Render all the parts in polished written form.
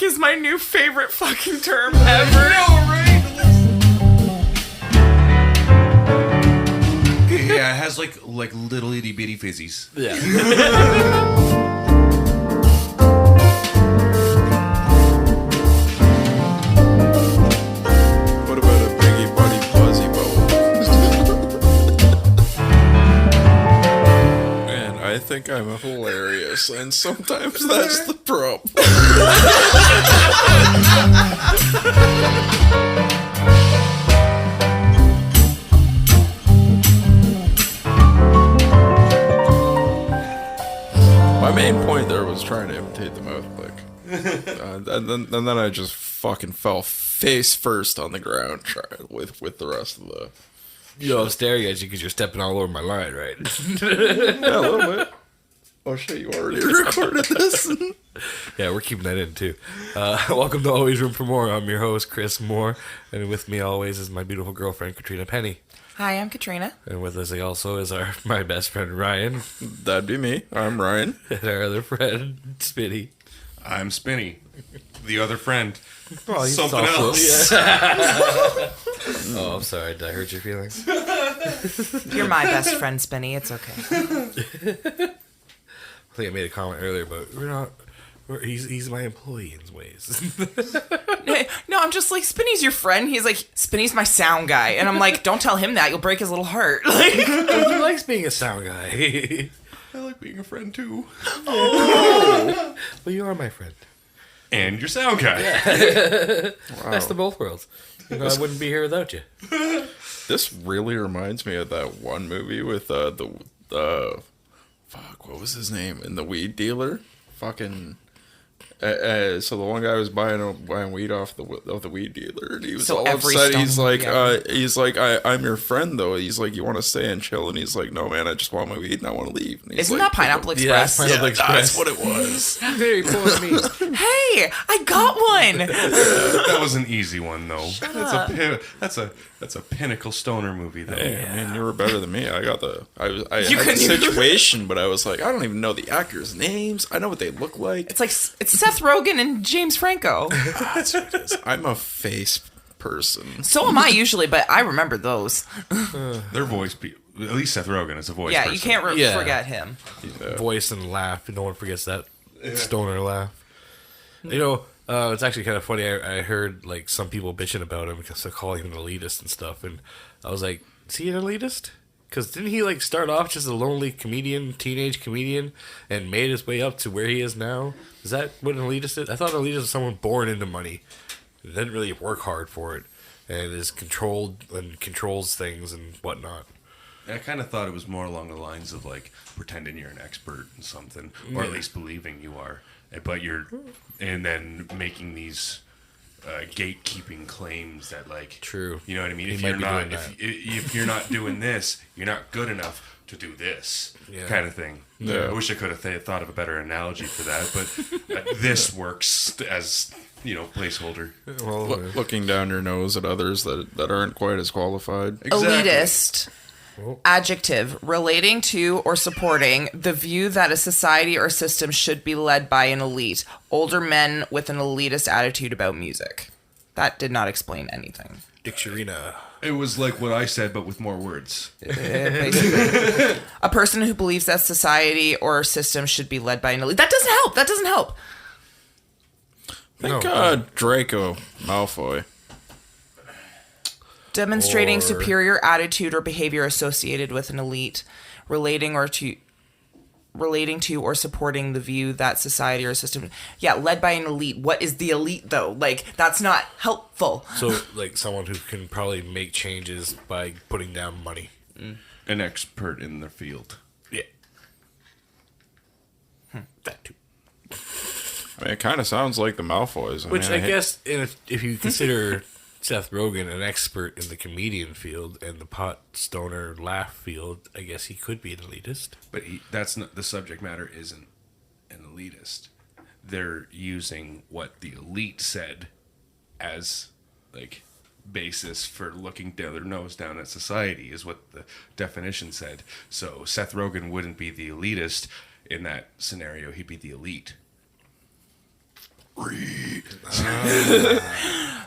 fuck is my new favorite fucking term ever. Yeah, it has like little itty bitty fizzies. Yeah. What about a biggie buddy fuzzy bowl? Man, I think I'm hilarious, and sometimes that's the problem. My main point there was trying to imitate the mouth click. And then I just fucking fell face first on the ground with the rest of the... You know, I'm staring at you because you're stepping all over my line, right? Yeah, a little bit. Oh shit, you already recorded this? Yeah, we're keeping that in too. Welcome to Always Room for More. I'm your host, Chris Moore. And with me always is my beautiful girlfriend, Katrina Penny. Hi, I'm Katrina. And with us also is my best friend, Ryan. That'd be me. I'm Ryan. And our other friend, Spitty. I'm Spinny, the other friend. Oh, he's Something awful. else. Yeah. Oh, I'm sorry. Did I hurt your feelings? You're my best friend, Spinny. It's okay. I think I made a comment earlier, but he's my employee in ways. No, I'm just like, Spinny's your friend. He's like, Spinny's my sound guy. And I'm like, don't tell him that. You'll break his little heart. Like, He likes being a sound guy. I like being a friend too. Well, you are my friend. And your sound guy. Best of both worlds. You know, I wouldn't be here without you. This really reminds me of that one movie with the fuck, what was his name? And the weed dealer? Fucking... so the one guy was buying weed off the weed dealer, and he was So all every upset. stone, He's like, I'm your friend though. He's like, you want to stay and chill? And he's like, no man, I just want my weed and I want to leave. And he's isn't like, that Pineapple Yeah, Express? Pineapple Express. That's what it was. Very poor me. Hey, I got one. That was an easy one though. That's a pinnacle stoner movie though. Hey, I mean, you were better than me. I had You the couldn't even- situation, but I was like, I don't even know the actors' names. I know what they look like. It's like, it's Seth Rogen and James Franco. That's what it is. I'm a face person. So am I usually, but I remember those. Their voice, at least Seth Rogen is a voice Yeah, person. you can't Yeah. forget him. Voice and laugh. No one forgets that stoner laugh. You know, it's actually kind of funny. I heard like some people bitching about him because they're calling him an elitist and stuff, and I was like, is he an elitist? Because didn't he like start off just a lonely comedian, teenage comedian, and made his way up to where he is now? Is that what an elitist is? I thought an elitist was someone born into money, and didn't really work hard for it, and is controlled and controls things and whatnot. I kind of thought it was more along the lines of like pretending you're an expert in something, or at least believing you are, and then making these gatekeeping claims that like True. You know what I mean? He If might you're be not doing that. if you're not doing this, you're not good enough to do this kind of thing. Yeah. I wish I could have thought of a better analogy for that, but this works as placeholder. Well, Looking down your nose at others that aren't quite as qualified. Elitist. Adjective, relating to or supporting the view that a society or system should be led by an elite. Older men with an elitist attitude about music. That did not explain anything. Dictionarina. It was like what I said, but with more words. Basically. A person who believes that society or system should be led by an elite. That doesn't help. That doesn't help. Think Draco Malfoy. Demonstrating Or- superior attitude or behavior associated with an elite, relating to or supporting the view that society or system, led by an elite. What is the elite though? Like, that's not helpful. So, like someone who can probably make changes by putting down money. An expert in their field. Yeah. That too. I mean, it kind of sounds like the Malfoys. Which mean, I guess, if you consider Seth Rogen an expert in the comedian field and the pot stoner laugh field, I guess he could be an elitist. But that's not the subject matter. Isn't an elitist. They're using what the elite said as like basis for looking down their nose down at society, is what the definition said. So Seth Rogen wouldn't be the elitist in that scenario. He'd be the elite.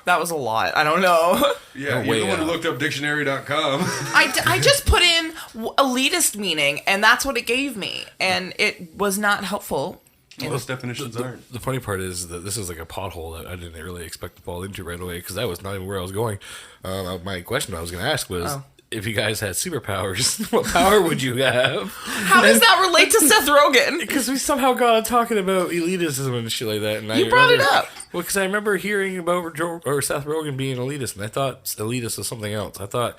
That was a lot. I don't know. Yeah, way you're the one who out. looked up dictionary.com. I just put in elitist meaning, and that's what it gave me. And it was not helpful. Most definitions aren't. The funny part is that this is like a pothole that I didn't really expect to fall into right away because that was not even where I was going. My question I was going to ask was, if you guys had superpowers, what power would you have? How does that relate to Seth Rogen? Because we somehow got on talking about elitism and shit like that. And You brought it up. Well, because I remember hearing about Seth Rogen being an elitist, and I thought elitist was something else. I thought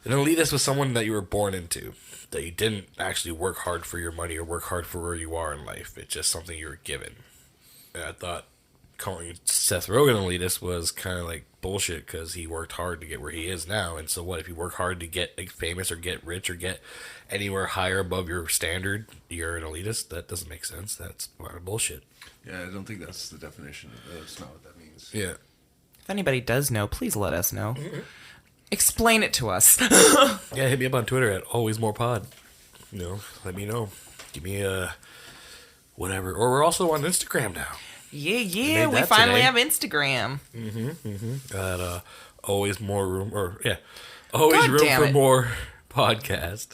an elitist was someone that you were born into, that you didn't actually work hard for your money or work hard for where you are in life. It's just something you were given. And I thought calling Seth Rogen an elitist was kind of like bullshit because he worked hard to get where he is now. And so what if you work hard to get like, famous or get rich or get anywhere higher above your standard, you're an elitist? That doesn't make sense. That's a lot of bullshit. Yeah, I don't think that's the definition. That's not what that means. Yeah. If anybody does know, please let us know. Explain it to us. Yeah, hit me up on Twitter at alwaysmorepod. You know, let me know. Give me a whatever. Or we're also on Instagram now. Yeah, made we that finally today. have Instagram. At always more room always God room damn for it. more podcast.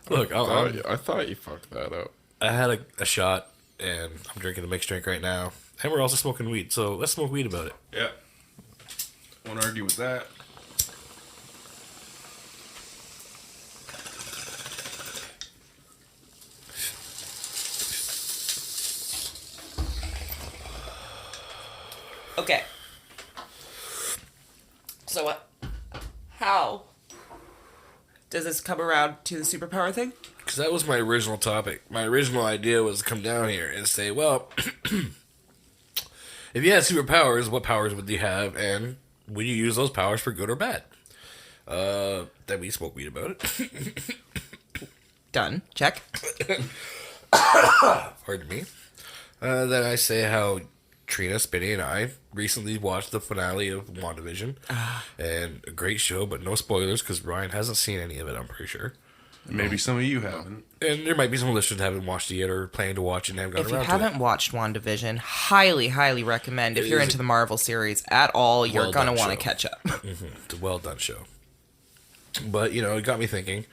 Look, I thought you fucked that up. I had a shot and I'm drinking a mixed drink right now, and we're also smoking weed. So let's smoke weed about it. Yeah. Won't argue with that. Okay. So what? How does this come around to the superpower thing? Because that was my original topic. My original idea was to come down here and say, well, if you had superpowers, what powers would you have, and would you use those powers for good or bad? Then we spoke weed about it. Done. Check. Pardon me. Then I say how Trina, Spinny, and I recently watched the finale of WandaVision. And a great show, but no spoilers because Ryan hasn't seen any of it, I'm pretty sure. Maybe some of you haven't. And there might be some listeners that haven't watched it yet or planning to watch it and haven't If gotten you around to it. haven't watched WandaVision, highly, highly recommend. If It you're is into the Marvel series at all, you're going to well-done want to show. catch up. It's a well done show. But, you know, it got me thinking.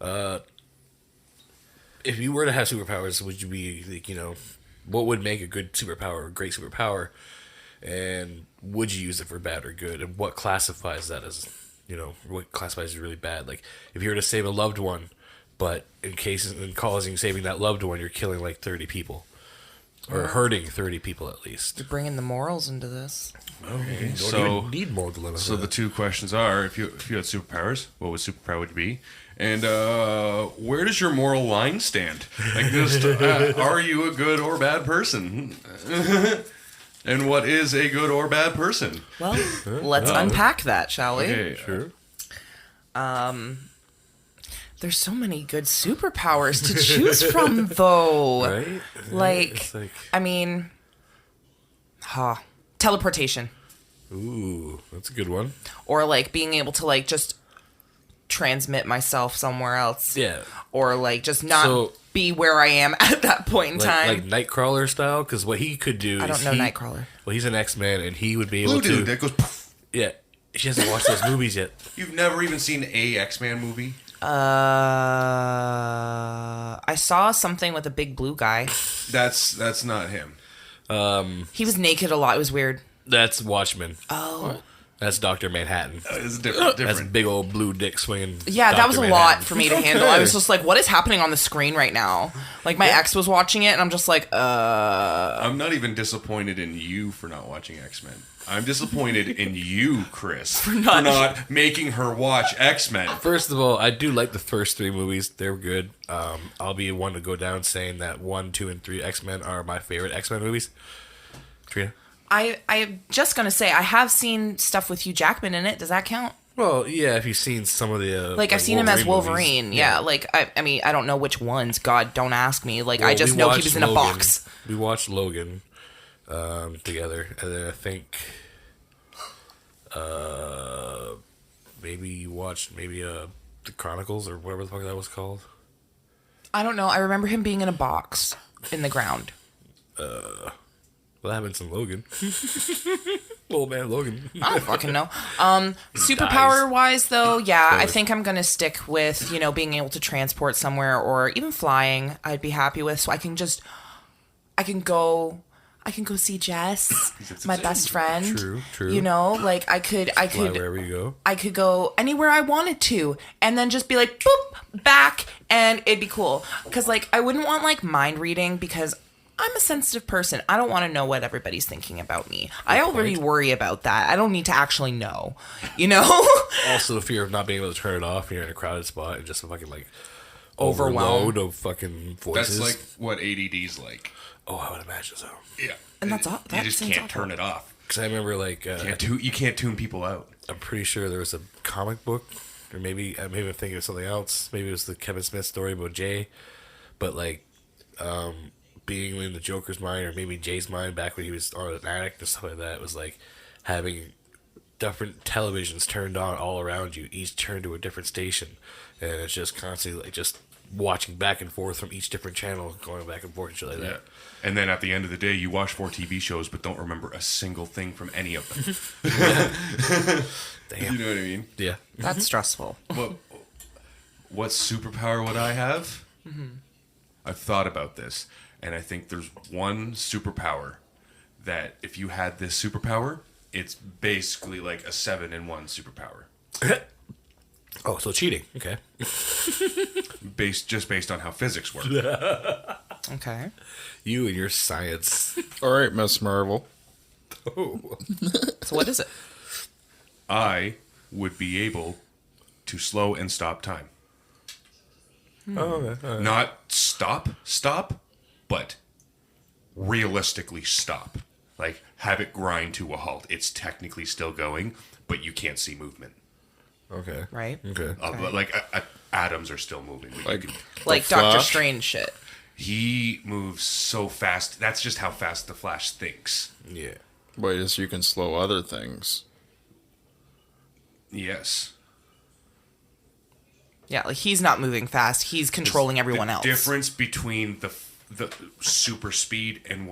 If you were to have superpowers, would you be, like, you know, what would make a good superpower, a great superpower? And would you use it for bad or good? And what classifies that as, you know, what classifies it really bad? Like, if you were to save a loved one, but in causing saving that loved one, you're killing like 30 people. Or hurting 30 people at least. You're bringing the morals into this. Okay, So- even need more dilemmas. So the two questions are: if you had superpowers, what would superpower would you be? And where does your moral line stand? Like, just are you a good or bad person? And what is a good or bad person? Well, let's unpack that, shall we? Okay, Sure. There's so many good superpowers to choose from, though. Right? Like, It's like, I mean, teleportation. ooh, that's a good one. Or, like, being able to, like, just transmit myself somewhere else. Yeah. Or, like, just not So- be where I am at that point in time. Like Nightcrawler style, because what he could do I is don't know Nightcrawler. Well, he's an X-Man, and he would be able blue to... dude that goes. Poof. Yeah, she hasn't watched those movies yet. You've never even seen a X-Man movie? I saw something with a big blue guy. That's not him. He was naked a lot. It was weird. That's Watchmen. Oh. That's Dr. Manhattan. It's different. That's big old blue dick swinging. Yeah, that Dr. was a Manhattan. lot for me to handle. I was just like, what is happening on the screen right now? Like, my ex was watching it, and I'm just like, I'm not even disappointed in you for not watching X-Men. I'm disappointed in you, Chris, for not making her watch X-Men. First of all, I do like the first three movies. They're good. I'll be one to go down saying that 1, 2, and 3 X-Men are my favorite X-Men movies. Trina? I'm just going to say, I have seen stuff with Hugh Jackman in it. Does that count? Well, yeah, if you've seen some of the... Like, I've seen him as Wolverine. movies. Yeah, like, I mean, I don't know which ones. God, don't ask me. Like, Well, I just we know he watched was in a Logan. box. We watched Logan together, and then I think maybe you watched the Chronicles or whatever the fuck that was called. I don't know. I remember him being in a box in the ground. Well, What happens in Logan? Old man Logan. I don't fucking know. Superpower wise, though, yeah, I think I'm gonna stick with being able to transport somewhere or even flying. I'd be happy with, so I can go see Jess, my best friend. True. Like I could Fly wherever you go. I could go anywhere I wanted to, and then just be like, boop, back, and it'd be cool. Because like I wouldn't want like mind reading because I'm a sensitive person. I don't want to know what everybody's thinking about me. I already worry about that. I don't need to actually know, Also, the fear of not being able to turn it off. You're in a crowded spot and just a fucking like Overwhelm. overload of fucking voices. That's like what ADD's like. Oh, I would imagine so. Yeah. And that's all. You just can't turn it off. Because I remember like You can't tune people out. I'm pretty sure there was a comic book, or maybe I'm thinking of something else. Maybe it was the Kevin Smith story about Jay, but like being in the Joker's mind, or maybe Jay's mind back when he was on an addict and stuff like that, was like having different televisions turned on all around you, each turned to a different station, and it's just constantly like just watching back and forth from each different channel, going back and forth and shit like that. And then at the end of the day, you watch 4 TV shows, but don't remember a single thing from any of them. Damn. You know what I mean? Yeah. That's stressful. What superpower would I have? I've thought about this, and I think there's one superpower that if you had this superpower, it's basically like a 7-in-1 superpower. Oh, so cheating. Okay. Based on how physics work. Okay. You and your science. All right, Miss Marvel. Oh. So what is it? I would be able to slow and stop time. Okay. Not stop, but realistically stop. Like, have it grind to a halt. It's technically still going, but you can't see movement. Okay. Right? Okay. But like, atoms are still moving. Like, Like the Doctor Flash? Strange shit. He moves so fast. That's just how fast the Flash thinks. Yeah. Wait, so you can slow other things. Yes. Yeah, like he's not moving fast. He's controlling everyone else. Difference between the super speed and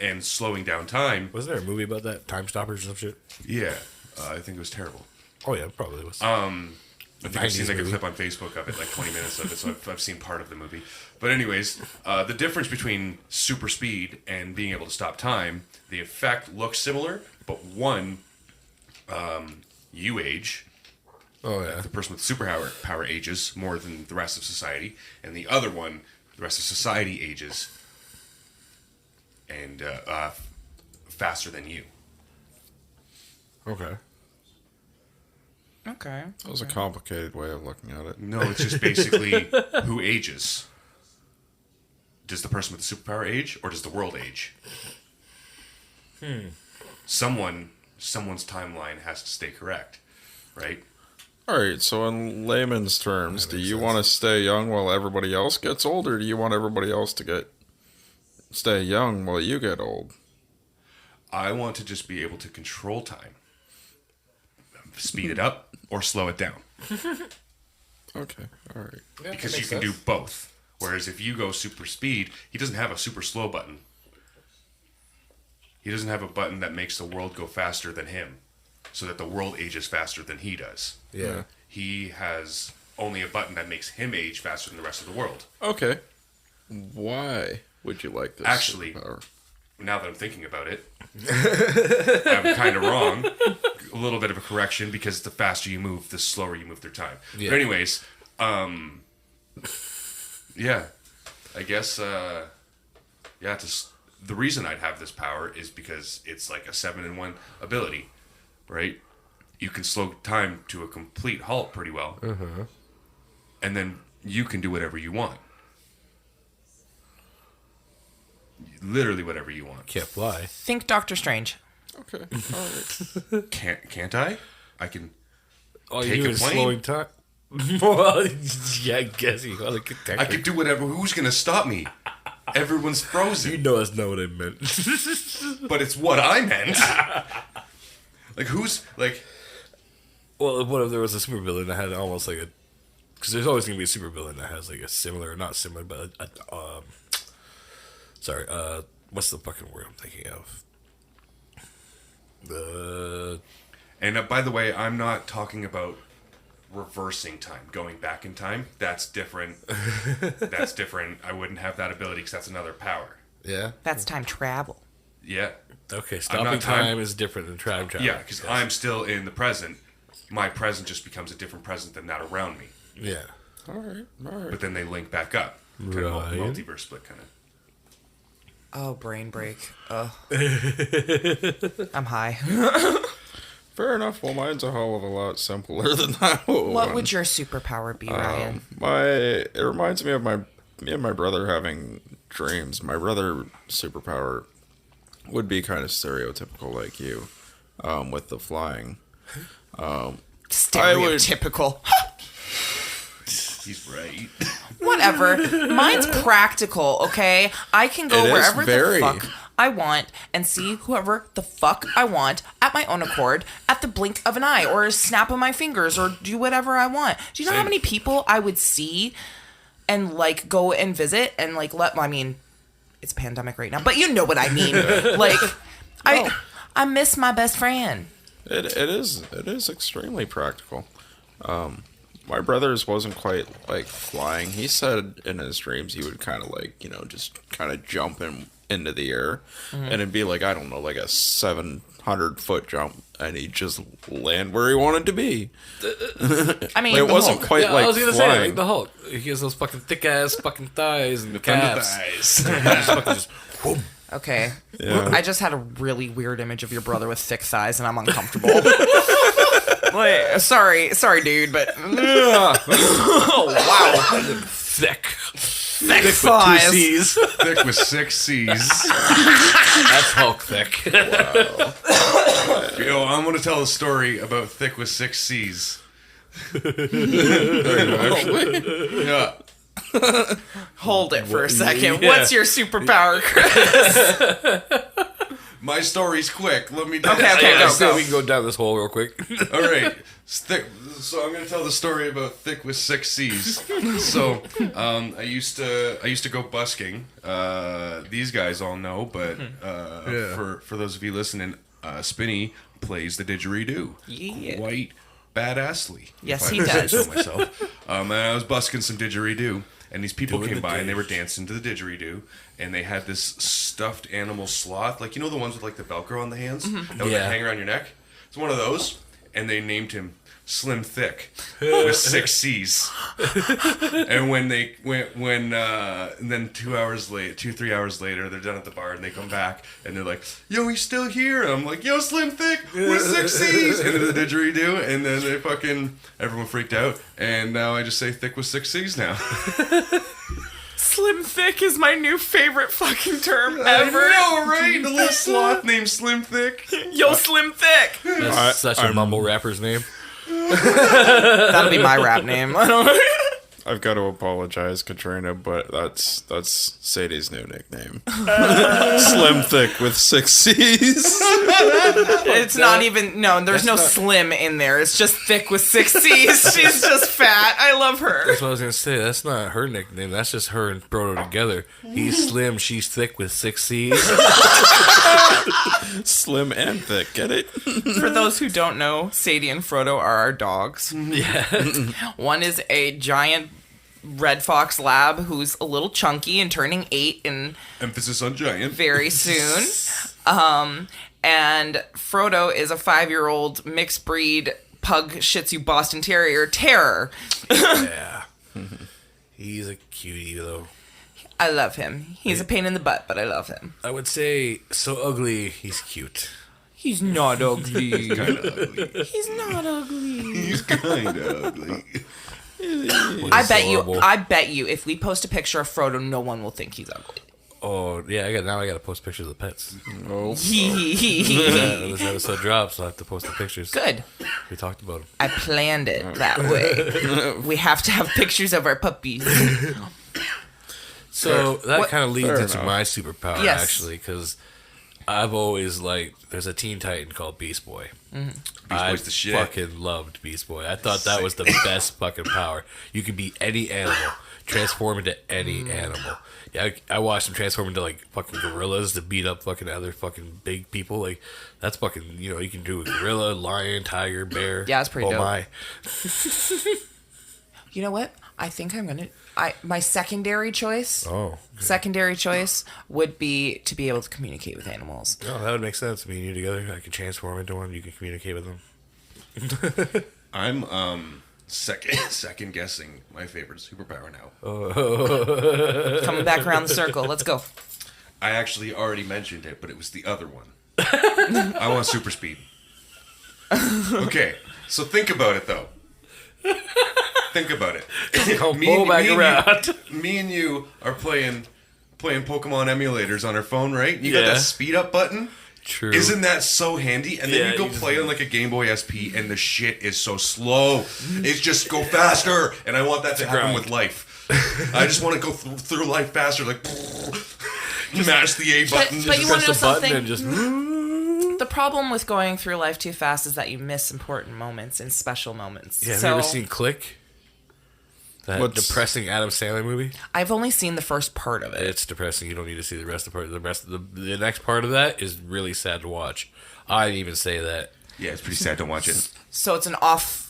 and slowing down time. Wasn't there a movie about that? Time Stoppers or some shit? Yeah, I think it was terrible. Oh, yeah, probably was. I think I've seen 90s like a movie. clip on Facebook of it, like 20 minutes of it, so I've seen part of the movie. But anyways, the difference between super speed and being able to stop time, the effect looks similar, but one, you age, Oh, yeah. the person with superpower ages more than the rest of society, and the other one, the rest of society ages and faster than you. Okay. Okay. That was a complicated way of looking at it. No, it's just basically who ages. Does the person with the superpower age, or does the world age? Someone's timeline has to stay correct, right? All right, so in layman's terms, do makes you sense. want to stay young while everybody else gets old, or do you want everybody else to stay young while you get old? I want to just be able to control time. Speed it up or slow it down. Okay, all right. Because you can do both. Whereas if you go super speed, he doesn't have a super slow button. He doesn't have a button that makes the world go faster than him, so that the world ages faster than he does. Yeah. He has only a button that makes him age faster than the rest of the world. Okay. Why would you like this? Actually, superpower? now that I'm thinking about it, I'm kind of wrong. A little bit of a correction, because the faster you move, the slower you move through time. Yeah. But anyways, yeah, I guess, the reason I'd have this power is because it's like a 7-in-1 ability, right? You can slow time to a complete halt pretty well. And then you can do whatever you want. Literally whatever you want. Can't fly. Think Doctor Strange. Okay, all right. Can't I? I can. All Take you do a is plane? slowing time. Well, yeah, I guess you gotta get I could do whatever. Who's gonna stop me? Everyone's frozen. You know that's not what I meant. But it's what I meant. Like, who's like? Well, what if there was a supervillain that had almost like a... Because there's always going to be a supervillain that has like a similar... Not similar, but what's the fucking word I'm thinking of? And by the way, I'm not talking about reversing time, going back in time. That's different. That's different. I wouldn't have that ability because that's another power. Yeah. That's time travel. Yeah. Okay, stopping time is different than time travel. Yeah, because I'm still in the present. My present just becomes a different present than that around me. Yeah. All right. But then they link back up. Kind of Right. multiverse split kind of. Oh, brain break. I'm high. Fair enough. Well, mine's a hell of a lot simpler than that. What would your superpower be, Ryan? It reminds me of me and my brother having dreams. My brother superpower would be kind of stereotypical like you, with the flying. Stereotypical. He's right. Whatever. Mine's practical, okay? I can go It is wherever very. the fuck I want and see whoever the fuck I want at my own accord at the blink of an eye or a snap of my fingers or do whatever I want. Do you know how Same. many people I would see and like go and visit and like I mean, it's a pandemic right now, but you know what I mean. Like I miss my best friend. It is extremely practical. My brother's wasn't quite like flying. He said in his dreams he would kind of like, just kind of jump into the air, and it'd be like, I don't know, like a 700-foot jump, and he'd just land where he wanted to be. I mean, It wasn't quite Yeah, like I was gonna say flying. like the Hulk. He has those fucking thick ass fucking thighs and Thunder calves. thighs. Just whoop. okay. Yeah. I just had a really weird image of your brother with thick thighs, and I'm uncomfortable. Like, sorry, dude, but oh wow, Thick. thick With two thighs. C's. Thick with 6 C's. That's Hulk thick. Yo, I'm going to tell a story about thick with 6 C's. Actually, Yeah. Hold it for a second. Yeah. What's your superpower, Chris? My story's quick. Let me. Okay, go, So go. we can go down this hole real quick. All right. So I'm gonna tell the story about thick with 6 C's. So I used to go busking. These guys all know, but for those of you listening, Spinny plays the didgeridoo. Yeah. Quite badassly. Yes, if I he do say does. so myself. And I was busking some didgeridoo, and these people Doing came the by and they were dish. dancing to the didgeridoo, and they had this stuffed animal sloth, like the ones with like the Velcro on the hands that would Yeah. hang around your neck. It's one of those, and they named him Slim Thick with 6 C's. And when and then 3 hours later, they're done at the bar and they come back and they're like, "Yo, he's still here." And I'm like, "Yo, Slim Thick with 6 C's," into the didgeridoo, and then everyone freaked out, and now I just say Thick with 6 C's now. Slim Thick is my new favorite fucking term I ever. know, right? The little sloth named Slim Thick. Yo, Slim Thick. That's such a mumble rapper's name. That'll be my rap name. I don't know. I've got to apologize, Katrina, but that's Sadie's new nickname. Slim Thick with 6 C's. It's not even. No, there's no slim in there. It's just thick with 6 C's. She's just fat. I love her. That's what I was gonna say. That's not her nickname. That's just her and Frodo together. He's slim, she's thick with 6 C's. Slim and thick, get it? For those who don't know, Sadie and Frodo are our dogs. Yeah. One is a giant red fox lab who's a little chunky and turning 8 in Emphasis on giant. very soon. And Frodo is a 5-year-old mixed breed pug Shih Tzu Boston Terrier terror. Yeah. He's a cutie though. I love him. He's a pain in the butt, but I love him. I would say so ugly, he's cute. He's not ugly. Kind of ugly. He's not ugly. He's kind of ugly. I He's bet adorable. you, if we post a picture of Frodo, no one will think he's ugly. Oh yeah, I gotta post pictures of the pets. Oh, When this episode drops, I'll have to post the pictures. Good. We talked about them. I planned it that way. We have to have pictures of our puppies. So that What- kind of leads fair into enough. my superpower, Yes. actually, because I've always liked. There's a Teen Titan called Beast Boy. Beast I Boy's the shit. fucking loved Beast Boy. I thought that was the best fucking power. You could be any animal, transform into any animal. Yeah, I watched him transform into like fucking gorillas to beat up fucking other fucking big people. Like that's fucking, you know, you can do a gorilla, lion, tiger, bear. Yeah, it's pretty dope. My. You know what? I think I'm gonna. My secondary choice. Oh. Okay. Secondary choice would be to be able to communicate with animals. Oh, that would make sense. Me and you together, I could transform into one. You can communicate with them. I'm second guessing my favorite superpower now. Coming back around the circle. Let's go. I actually already mentioned it, but it was the other one. I want super speed. Okay, so think about it though. Think about it. Pull back around. Me and you are playing Pokemon emulators on our phone, right? You got that speed up button. True. Isn't that so handy? And then Yeah, you go you just- play on like a Game Boy SP, and the shit is so slow. It's just go faster, and I want that to happen grind. with life. I just want to go through life faster, like mash the A button. but you Press wanna know the button something? and just. The problem with going through life too fast is that you miss important moments and special moments. Yeah, have so you ever seen Click? That What's- depressing Adam Sandler movie? I've only seen the first part of it. It's depressing. You don't need to see the rest of the part. The next part of that is really sad to watch. I didn't even say that. Yeah, it's pretty sad to watch it. So it's an off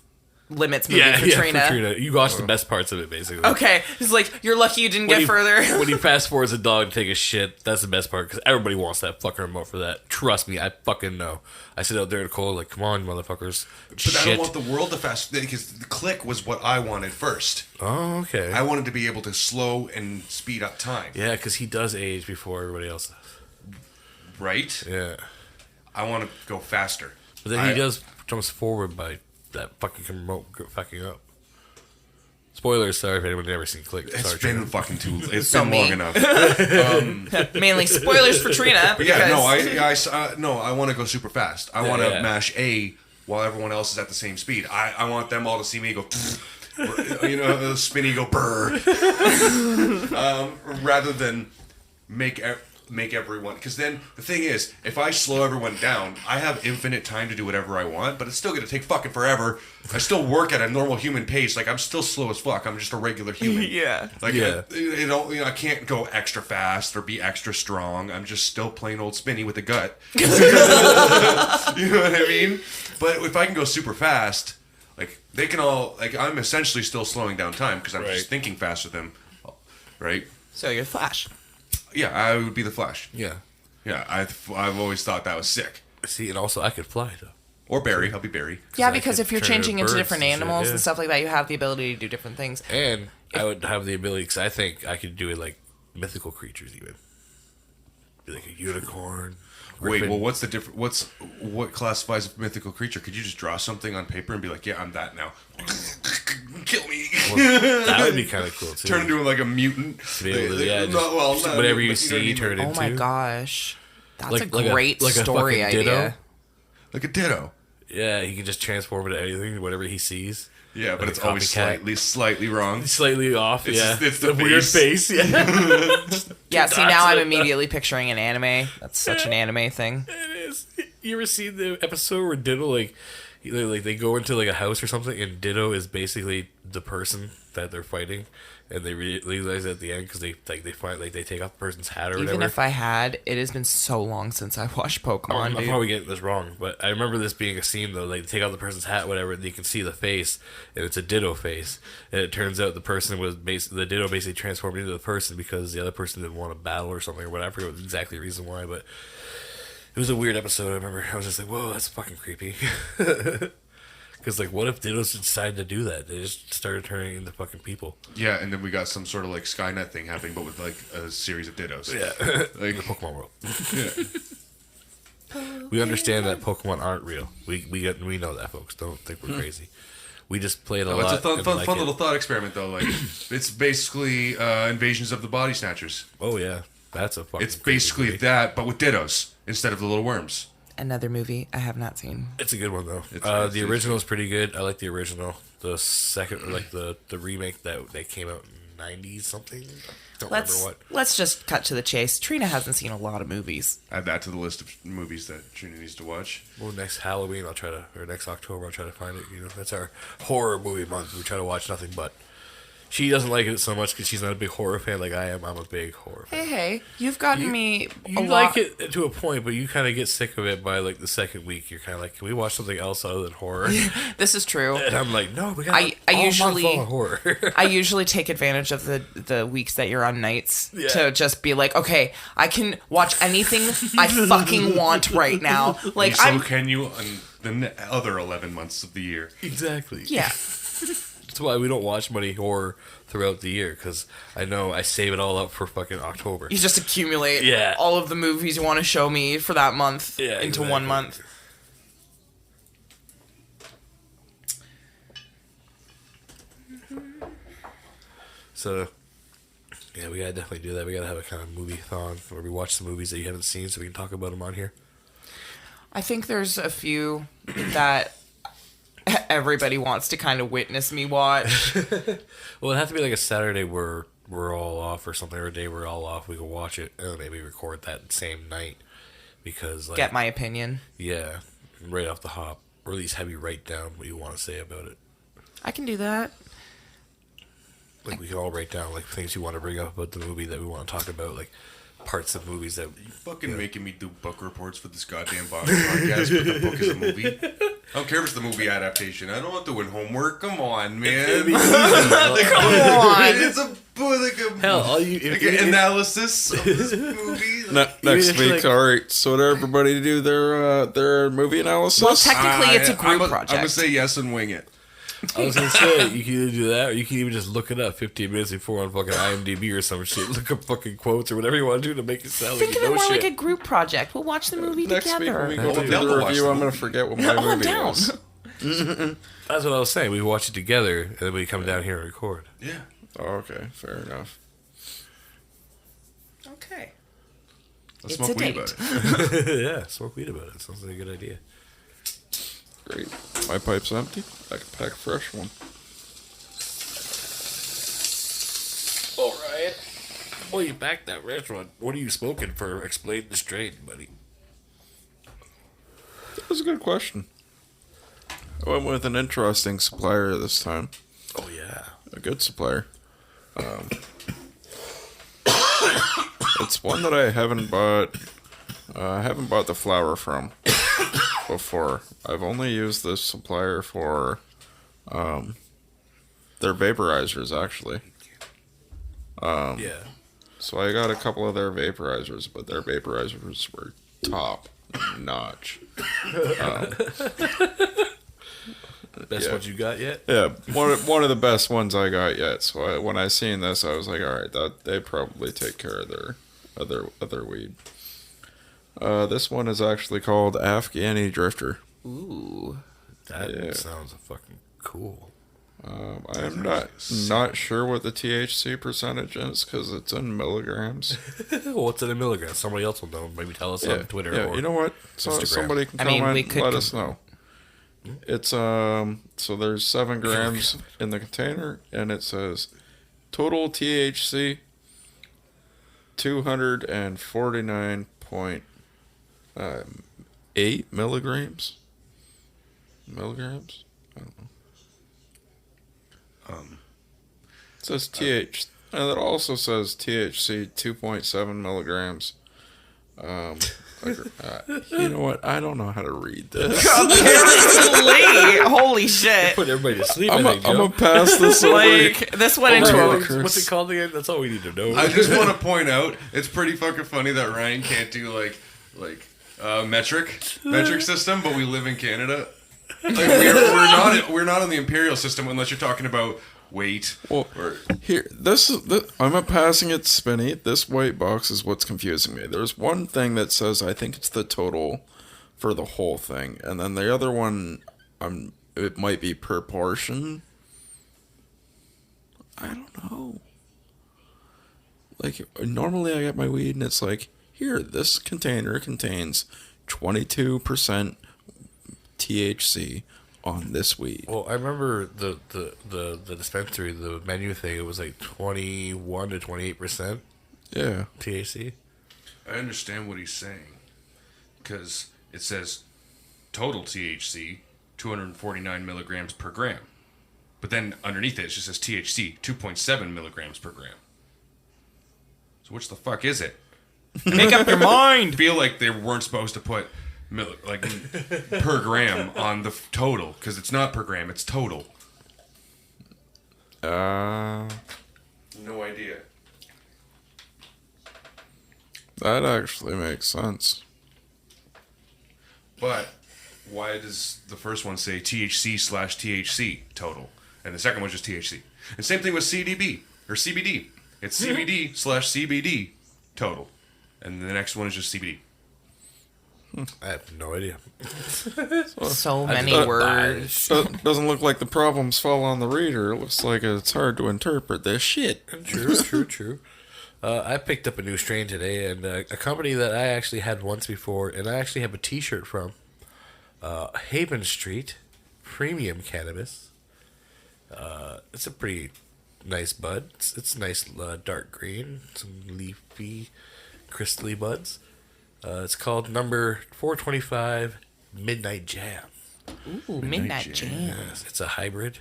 limits movie for Trina. You watch the best parts of it, basically. Okay, it's like you're lucky you didn't get further. When you fast forward as a dog to take a shit, that's the best part because everybody wants that fucking remote for that. Trust me, I fucking know. I sit out there at Cole like, come on, motherfuckers. But I don't want the world to fast because the click was what I wanted first. Oh, okay. I wanted to be able to slow and speed up time. Yeah, because he does age before everybody else does. Right? Yeah. I want to go faster. But then he does jumps forward by that fucking remote fucking up. Spoilers, sorry if anyone's never seen Click. It's Sorry, been Trina. fucking too. It's So been me. long enough. Mainly spoilers for Trina. But yeah, because- I want to go super fast. I want to mash A while everyone else is at the same speed. I want them all to see me go, you know, spinny go brr, rather than make everyone. Because then the thing is, if I slow everyone down, I have infinite time to do whatever I want, but it's still gonna take fucking forever. I still work at a normal human pace. Like I'm still slow as fuck. I'm just a regular human. Yeah. Like Yeah. I can't go extra fast or be extra strong. I'm just still plain old spinny with a gut. You know what I mean? But if I can go super fast, like they can all like I'm essentially still slowing down time because I'm Right. just thinking faster than them, right? So you're Flash. Yeah, I would be the Flash. Yeah. Yeah, I've always thought that was sick. See, and also I could fly though. Or Barry, I'll be Barry. Yeah, I because could if you're turn into changing into birds different and shit, animals yeah. and stuff like that, you have the ability to do different things. And I would have the ability because I think I could do it like mythical creatures even. Be like a unicorn. Wait, griffin. well, what's the difference? What classifies a mythical creature? Could you just draw something on paper and be like, yeah, I'm that now? Kill me. That would be kind of cool too. Turn into like a mutant. To be able to, yeah, just not whatever a you mutant, but know what I see, mean? turn it Oh into. my gosh. That's Like- a like a- great like a story fucking ditto? idea. Like a ditto. Yeah, he can just transform into anything, whatever he sees. Yeah, but Like it's a always copycat. slightly wrong. Slightly off, It's yeah. just- it's the weird face. face, yeah. Yeah, see, dots. now I'm immediately picturing an anime. That's such an anime thing. It is. You ever seen the episode where Ditto like they go into like a house or something, and Ditto is basically the person that they're fighting, and they realize at the end because they find like they take off the person's hat or Even whatever. if I had, it has been so long since I watched Pokemon, I'm dude. probably getting this wrong, but I remember this being a scene though. Like, they take out the person's hat, whatever, and you can see the face, and it's a Ditto face. And it turns out the person was the Ditto basically transformed into the person because the other person didn't want to battle or something or whatever. I forget exactly the reason why, but it was a weird episode. I remember I was just like, "Whoa, that's fucking creepy." Because like, what if Dittos decided to do that? They just started turning into fucking people. Yeah, and then we got some sort of like Skynet thing happening, but with like a series of dittos. Yeah, Like, the Pokemon world. yeah. We understand that Pokemon aren't real. We know that, folks. Don't think we're crazy. We just play it a Oh, lot. it's a and fun like fun it. little thought experiment, though. Like, it's basically Invasions of the Body Snatchers. Oh yeah, that's a fucking. It's crazy basically movie. that, but with dittos instead of the little worms. Another movie I have not seen. It's a good one though. It's- The original is pretty good. I like the original. The second, or like the remake that came out 90s something. Don't Let's remember what. let's just cut to the chase. Trina hasn't seen a lot of movies. Add that to the list of movies that Trina needs to watch. Well, next Halloween, or next October, I'll try to find it. You know, that's our horror movie month. We try to watch nothing but. She doesn't like it so much because she's not a big horror fan like I am. I'm a big horror fan. Hey, you've gotten me You a like lot. it to a point, but you kind of get sick of it by like the second week. You're kind of like, can we watch something else other than horror? This is true. And I'm like, no, we got I all usually- month long horror. I usually take advantage of the weeks that you're on nights Yeah. to just be like, okay, I can watch anything I fucking want right now. Like So I'm can you on the other 11 months of the year? Exactly. yeah. That's why we don't watch many horror throughout the year, because I know I save it all up for fucking October. You just accumulate Yeah. all of the movies you want to show me for that month Yeah, into exactly. 1 month. So, yeah, we gotta definitely do that. We gotta have a kind of movie-thon where we watch the movies that you haven't seen so we can talk about them on here. I think there's a few that everybody wants to kind of witness me watch. Well, it'd have to be like a Saturday where we're all off or something, or a day we're all off. We can watch it and maybe record that same night. Because, like, Get my opinion. yeah, right off the hop. Or at least have you write down what you want to say about it. I can do that. Like, we can all write down, like, things you want to bring up about the movie that we want to talk about, like, parts of movies that... Fucking making me do book reports for this goddamn podcast, but the book is a movie. I don't care if it's the movie adaptation. I don't want doing homework. Come on, man. Come on. It's a like a, Hell, all you... like an analysis of this movie. Next if, week, like- all right. So did everybody do their movie analysis? Well, technically, it's a group I'm project. gonna say yes and wing it. I was gonna say, you can either do that, or you can even just look it up 15 minutes before on fucking IMDb or some shit. Look up fucking quotes or whatever you want to do to make it sound Think like of you it know more shit. like a group project. We'll watch the movie Next week together. when we go Dude. through They'll the watch review, the I'm movie. going to forget what my Oh, I'm movie down. was. That's what I was saying. We watch it together, and then we come down here and record. Yeah. Oh, okay, fair enough. Okay. Let's It's smoke a weed date. about it. Yeah, smoke weed about it. Sounds like a good idea. Great. My pipe's empty. I can pack a fresh one. All right. Well, you back that restaurant. What are you smoking for? Explain the strain, buddy. That was a good question. I went with an interesting supplier this time. Oh, yeah. A good supplier. It's one that I haven't bought. I haven't bought the flower from before. I've only used this supplier for their vaporizers, actually. Yeah. So I got a couple of their vaporizers, but their vaporizers were top notch. Best Yeah. ones you got yet? Yeah, one of the best ones I got yet. So when I seen this, I was like, all right, that they probably take care of their other weed. This one is actually called Afghani Drifter. Ooh. That Yeah. sounds fucking cool. I'm not sure what the THC percentage is because it's in milligrams. What's in a milligram? Somebody else will know. Maybe tell us on Twitter. Yeah, or you know what? So Instagram. somebody can I mean, comment. we could let us know. It's so there's 7 grams in the container, and it says total THC 249.8 milligrams. Milligrams? I don't know. It says TH, and it also says THC 2.7 milligrams. You know what? I don't know how to read this. Apparently. Holy shit. Put everybody to sleep. I'm I think, gonna Joe. pass this over. Like, this went into Oh, a... Chris. What's it called again? That's all we need to know. I just want to point out, it's pretty fucking funny that Ryan can't do like metric system, but we live in Canada. Like we're not on the imperial system unless you're talking about weight. Well, here, I'm passing it to Spinny. This white box is what's confusing me. There's one thing that says I think it's the total for the whole thing, and then the other one, it might be per portion. I don't know. Like, normally I get my weed and it's like, here, this container contains 22% THC, on this weed. Well, I remember the dispensary, the menu thing. It was like 21 to 28% Yeah. THC. I understand what he's saying, because it says total THC 249 milligrams per gram, but then underneath it just says THC 2.7 milligrams per gram. So which the fuck is it? Make up your mind. I feel like they weren't supposed to put per gram on the total, because it's not per gram, it's total. No idea. That actually makes sense. But why does the first one say THC/THC total, and the second one's just THC? And same thing with CBD. It's CBD/CBD total, and the next one is just CBD. I have no idea. So many words. Doesn't look like the problems fall on the reader. It looks like it's hard to interpret this shit. True. I picked up a new strain today, and a company that I actually had once before, and I actually have a T-shirt from. Haven Street Premium Cannabis. It's a pretty nice bud. It's nice dark green, some leafy, crystally buds. It's called number 425 Midnight Jam. Ooh, Midnight Jam. Yes, it's a hybrid,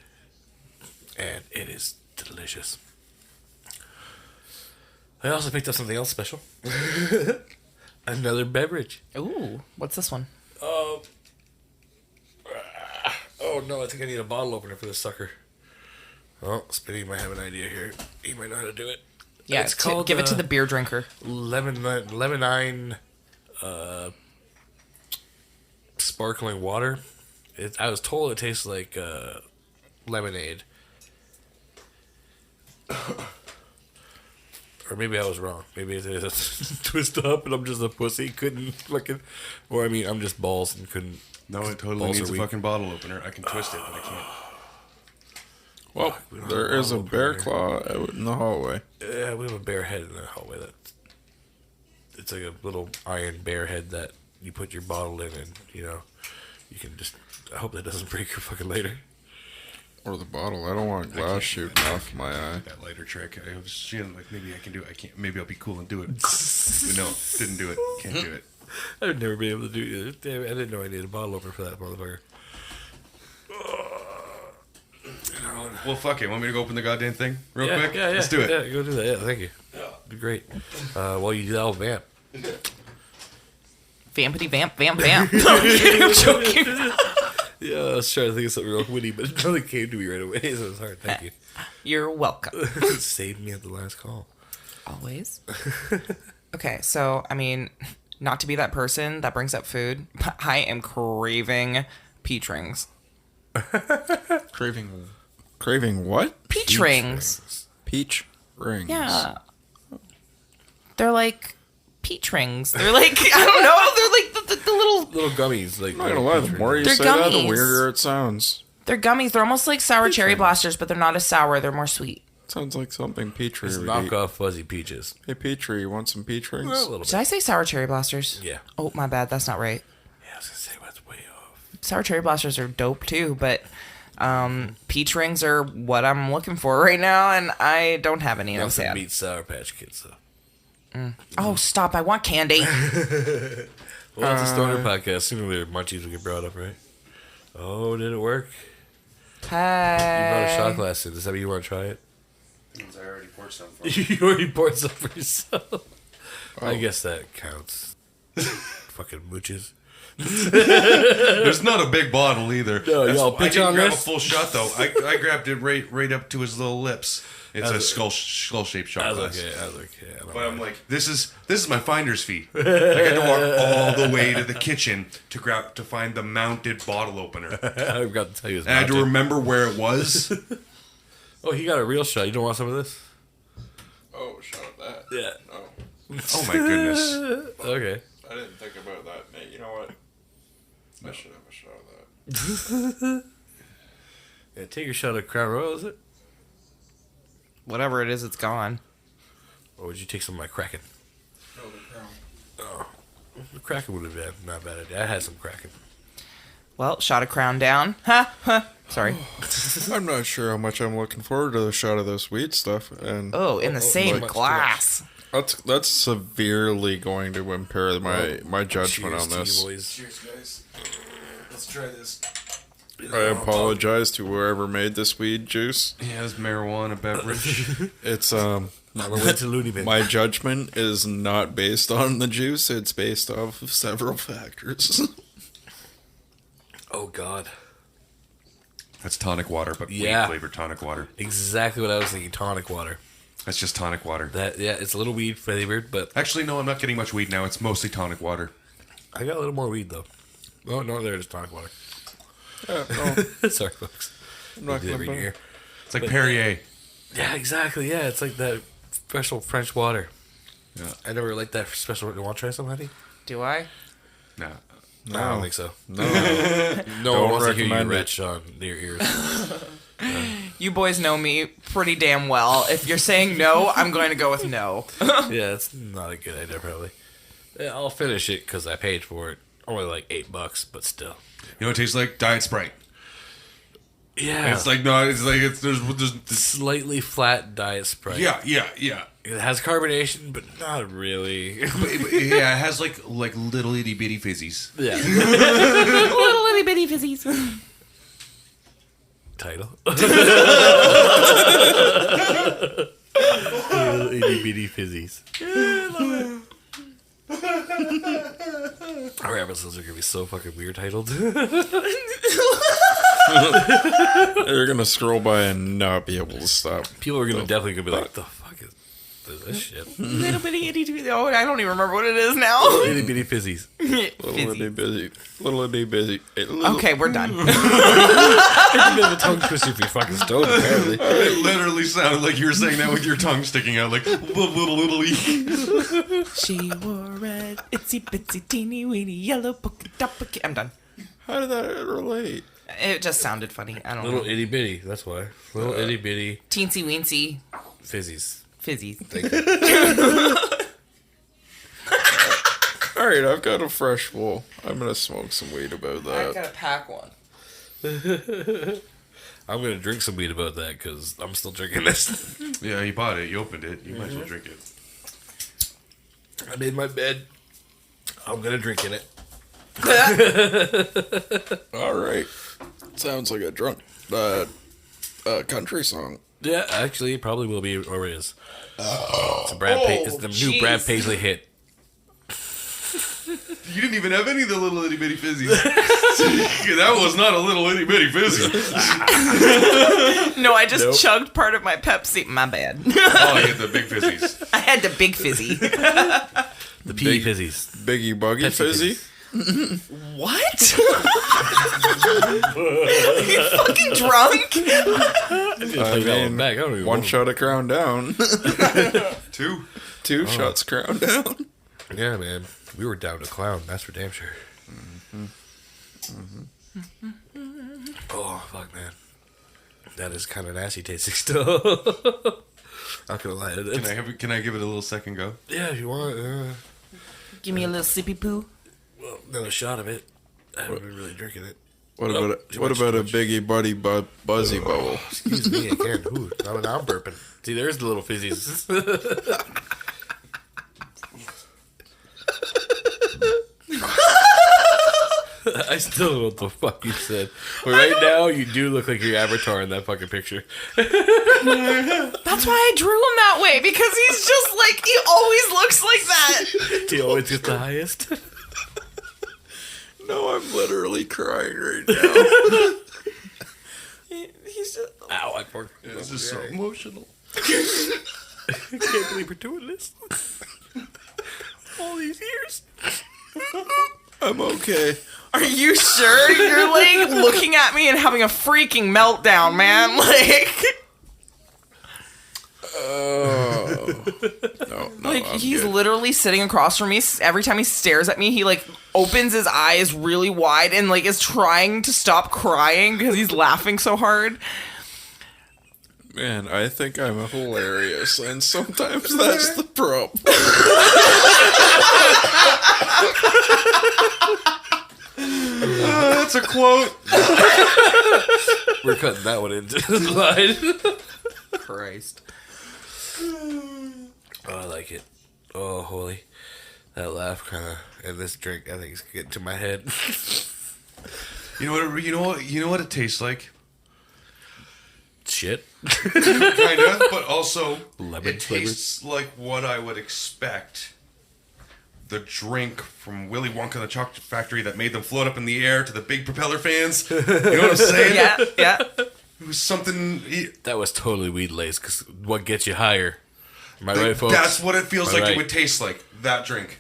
and it is delicious. I also picked up something else special. Another beverage. Ooh, what's this one? Oh no, I think I need a bottle opener for this sucker. Oh, Spinny might have an idea here. He might know how to do it. Yeah, it's called. Give it to the beer drinker. Limonene sparkling water. I was told it tastes like lemonade. Or maybe I was wrong. Maybe it's a twist up and I'm just a pussy. Couldn't fucking. Or I mean, I'm just balls and couldn't. No, it totally Balls needs are a weak. fucking bottle opener. I can twist it, but I can't. Well, there is a bear claw out in the hallway. Yeah, we have a bear head in the hallway. It's like a little iron bear head that you put your bottle in, and you can just. I hope that doesn't break your fucking later. Or the bottle. I don't want glass shooting off my eye. That lighter trick. I was like, maybe I can do it. I can't. Maybe I'll be cool and do it. But no, didn't do it. Can't do it. I've never been able to do it. Damn, I didn't know I needed a bottle opener for that motherfucker. Well, fuck it. Want me to go open the goddamn thing real Yeah, quick? yeah, Let's do it. Yeah, go do that. Yeah, thank you. Be great. While you do that, I'll vamp. Vampity vamp, vamp, vamp. No, I'm joking. Yeah, I was trying to think of something real witty, but it really came to me right away, so it's hard. Thank you. You're welcome. Saved me at the last call. Always. Okay, so, I mean, not to be that person that brings up food, but I am craving peach rings. Craving what? Peach rings. Peach rings. Yeah. They're like peach rings. They're like, I don't know, they're like the little... Little gummies. Like, I'm not gonna lie, the more you They're say that, the gummies. weirder it sounds. They're gummies. They're almost like sour cherry blasters, but they're not as sour. They're more sweet. Sounds like something Petrie It's would knock eat. off fuzzy peaches. Hey Petrie, you want some peach rings? A little Did bit. I say sour cherry blasters? Yeah. Oh, my bad. That's not right. Yeah, I was gonna say what's way off. Sour cherry blasters are dope too, but peach rings are what I'm looking for right now, and I don't have any. And I'm Nothing sad. beats Sour Patch Kids though. Oh, stop! I want candy. Well, it's a stoner podcast. Sooner or later, munchies will get brought up, right? Oh, did it work? You brought a Hey. shot glass in. Does that mean you want to try it? I already poured some for you. You already poured some for yourself. Oh. I guess that counts. Fucking mooches. There's not a big bottle either. No, That's- y'all I pitch didn't on grab this? a full shot though. I grabbed it right up to his little lips. It's How's a it? skull shaped shot I was glass. okay. I was okay. I don't But I'm know. like, this is my finder's fee. I had to walk all the way to the kitchen to find the mounted bottle opener. I've got to tell you this. And I had to remember where it was. Oh, he got a real shot. You don't want some of this? Oh, shot that. Yeah. No, Oh my goodness. Okay. I didn't think about that, Nate. You know what? I should have a shot of that. Yeah, take your shot of Crown Royal, is it? Whatever it is, it's gone. Or would you take some of my Kraken? No, the crown. Oh, the Kraken would have been not a bad idea. I had some Kraken. Well, shot a crown down. Ha! Sorry. I'm not sure how much I'm looking forward to the shot of this weed stuff. And Oh, in the same much, glass. that's severely going to impair my judgment on Cheers to you this. boys. Cheers, guys. Let's try this. I apologize to whoever made this weed juice. Yeah, it's marijuana beverage. It's I went to Looney Bin. my judgment is not based on the juice. It's based off of several factors. Oh God. That's tonic water, but Yeah. weed flavored tonic water. Exactly what I was thinking. Tonic water. That's just tonic water. It's a little weed flavored, but Actually, no, I'm not getting much weed now. It's mostly tonic water. I got a little more weed though. Oh no, there it is, tonic water. No, Sorry, folks. I'm not Did it gonna right here. It's like Perrier. Yeah, exactly. Yeah, it's like that special French water. Yeah. I never liked that special. You want to try some, honey? Do I? Nah. No, I don't think so. No, No one wants to hear you recommend it. retch on their ears. You boys know me pretty damn well. If you're saying no, I'm going to go with no. Yeah, it's not a good idea, probably. Yeah, I'll finish it because I paid for it. Only like $8, but still. You know what it tastes like? Diet Sprite. Yeah, It's like, no, it's like, there's slightly flat diet Sprite. yeah. It has carbonation, but not really. Yeah, it has like little itty bitty fizzies. Yeah. Little itty bitty fizzies. Title. Little itty bitty fizzies. Our episodes are gonna be so fucking weird titled. you're gonna scroll by and not be able to stop. People are definitely gonna be like, "The fuck is this shit?" Little bitty itty bitty. Oh, I don't even remember what it is now. Itty bitty fizzies. Little Fizzy. itty busy. Little itty busy. Okay, we're done. It's a bit of a tongue twister if you're fucking stoned, apparently. It literally sounded like you were saying that with your tongue sticking out, like little. She wore red, itsy bitsy teeny weeny yellow polka dot bikini. I'm done. How did that relate? It just sounded funny. I don't Little know. itty bitty, that's why. Little itty bitty Teensy weensy fizzies. fizzies. All right, I've got a fresh bowl. I'm gonna smoke some weed about that. gotta pack one. I'm gonna drink some weed about that because I'm still drinking this. Yeah, you bought it. You opened it. You might as well drink it. I made my bed. I'm gonna drink in it. All right, sounds like a drunk country song. Yeah, actually, it probably will be, or it is. It's a it's the new jeez. Brad Paisley hit. You didn't even have any of the little itty bitty fizzies. That was not a little itty bitty fizzy. No, I just Nope. chugged part of my Pepsi. My bad. Oh, you get the big fizzies. I had the big fizzy. The pea fizzies. Biggie Buggy Pepsi Fizzy. What? Are you fucking drunk? I mean, back. I don't even One want shot of Crown down. Two. Two shots Crown down. them. Yeah, man. We were down to clown. That's for damn sure. Oh, fuck, man. That is kind of nasty tasting still. Not gonna lie. Can I give it a little second go? Yeah, if you want. Give me a little sippy poo. Well, another shot of it. I haven't been really drinking it. What Oh, about too what much, about too a much. Biggie Buddy Buzzy Bubble? Excuse me again. Ooh, now I'm burping. See, there's the little fizzies. I still don't know what the fuck you said. But right now, you do look like your avatar in that fucking picture. That's why I drew him that way, because he's just like, he always looks like that. He always gets the highest. No, I'm literally crying right now. He's just, Ow, I forgot. This is so emotional. I can't believe we're doing this. All these years. I'm okay. are you sure? You're like looking at me and having a freaking meltdown, man. Like, No, like I'm he's good. literally sitting across from me. Every time he stares at me, he like opens his eyes really wide and like is trying to stop crying because he's laughing so hard. Man, I think I'm hilarious, and sometimes that's the problem. That's a quote. We're cutting that one into the line. Christ. Oh, I like it. Oh, holy. That laugh kind of, and this drink, I think, is getting to my head. You know what it tastes like? Shit. Kind of, but also Lemon it tastes like what I would expect the drink from Willy Wonka and the Chocolate Factory that made them float up in the air to the big propeller fans. You know what I'm saying? Yeah. It was something. That was totally weed lace, because what gets you higher? Am I right, folks? That's what it feels Am I like right? it would taste like, that drink.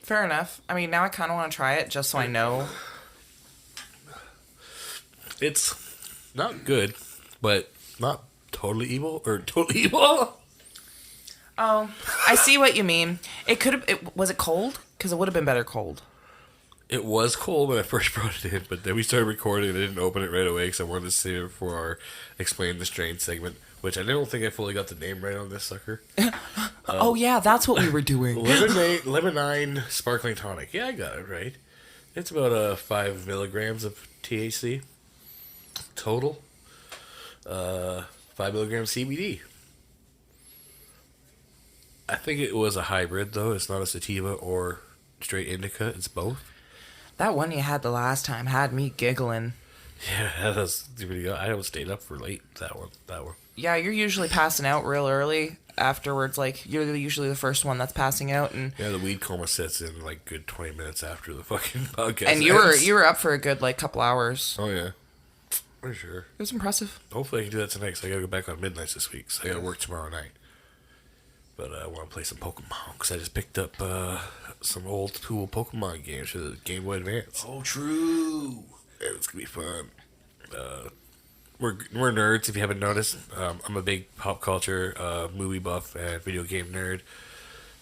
Fair enough. I mean, now I kind of want to try it just so I know. It's not good, but not totally evil, or totally evil. Oh, I see what you mean. It could have. Was it cold? Because it would have been better cold. It was cold when I first brought it in, but then we started recording and I didn't open it right away because I wanted to save it for our Explain the Strain segment, which I don't think I fully got the name right on this sucker. Oh, yeah, that's what we were doing. Limonene Sparkling Tonic. Yeah, I got it right. It's about 5 milligrams of THC total. 5 milligrams CBD. I think it was a hybrid, though. It's not a sativa or straight indica. It's both. That one you had the last time had me giggling. Yeah, that was pretty good. I almost stayed up for late. That one. Yeah, you're usually passing out real early afterwards. Like, you're usually the first one that's passing out. And Yeah, the weed coma sets in like good 20 minutes after the fucking podcast. and you were up for a good, like, couple hours. Oh, yeah. For sure. It was impressive. Hopefully I can do that tonight, because I gotta go back on midnights this week, so I gotta work tomorrow night. But I want to play some Pokemon, because I just picked up some old cool Pokemon games for the Game Boy Advance. Oh, true. Yeah, it's gonna be fun. We're nerds, if you haven't noticed. I'm a big pop culture, movie buff, and video game nerd.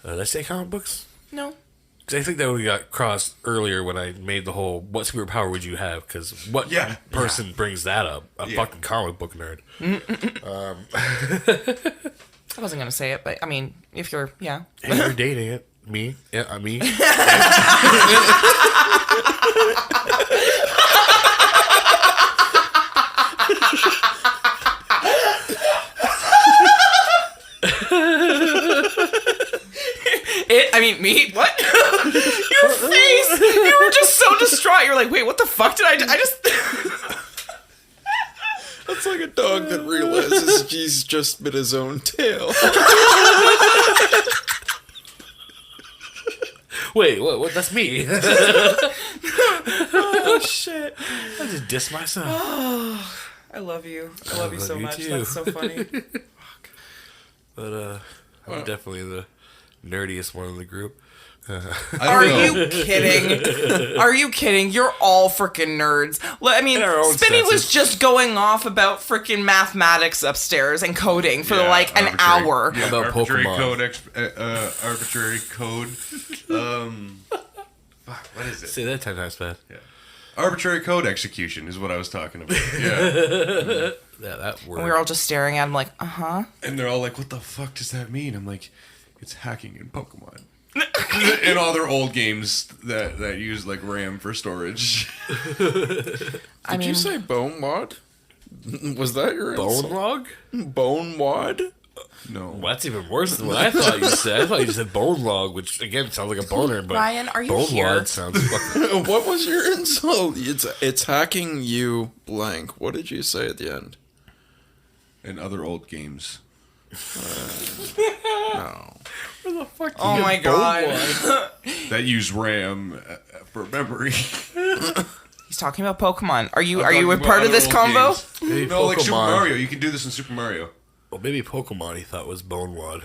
Did I say comic books? No. Because I think that we got crossed earlier when I made the whole "what superpower would you have?" Because what person brings that up? A fucking comic book nerd. I wasn't going to say it, but, I mean, if you're, yeah. Hey, you're dating it. Me? Yeah, me. Me? What? Your face! You were just so distraught. You're like, wait, what the fuck did I just... That's like a dog that realizes he's just bit his own tail. Wait, what? That's me. Oh, shit. I just dissed myself. I love you. I love you so you much. too. That's so funny. But I'm definitely the nerdiest one in the group. Are you kidding? Are you kidding? You're all freaking nerds. I mean, In our own Spinny was senses. just going off about freaking mathematics upstairs and coding for like an hour. Yeah, About arbitrary Pokemon. code. Arbitrary code. Fuck, what is it? Say that 10 times fast. Yeah. Arbitrary code execution is what I was talking about. Yeah. Yeah, that word. And we were all just staring at him like, And they're all like, what the fuck does that mean? I'm like, it's hacking in Pokemon. In all their old games that use like RAM for storage. Did you say bone wad? Was that your Bone insult? log? Bone wad? No. Well, that's even worse than what I thought you said. I thought you said bone log, which again sounds like a boner, but Ryan, are you bone here? wad sounds fucking. What was your insult? It's hacking you blank. What did you say at the end? In other old games. No. Where the fuck? oh my god. That use RAM for memory. He's talking about Pokemon. Are you I'm a talking part about of this other old combo? games. Maybe No, like Super Pokemon. Mario. You can do this in Super Mario. Well, maybe Pokemon he thought was bone wad.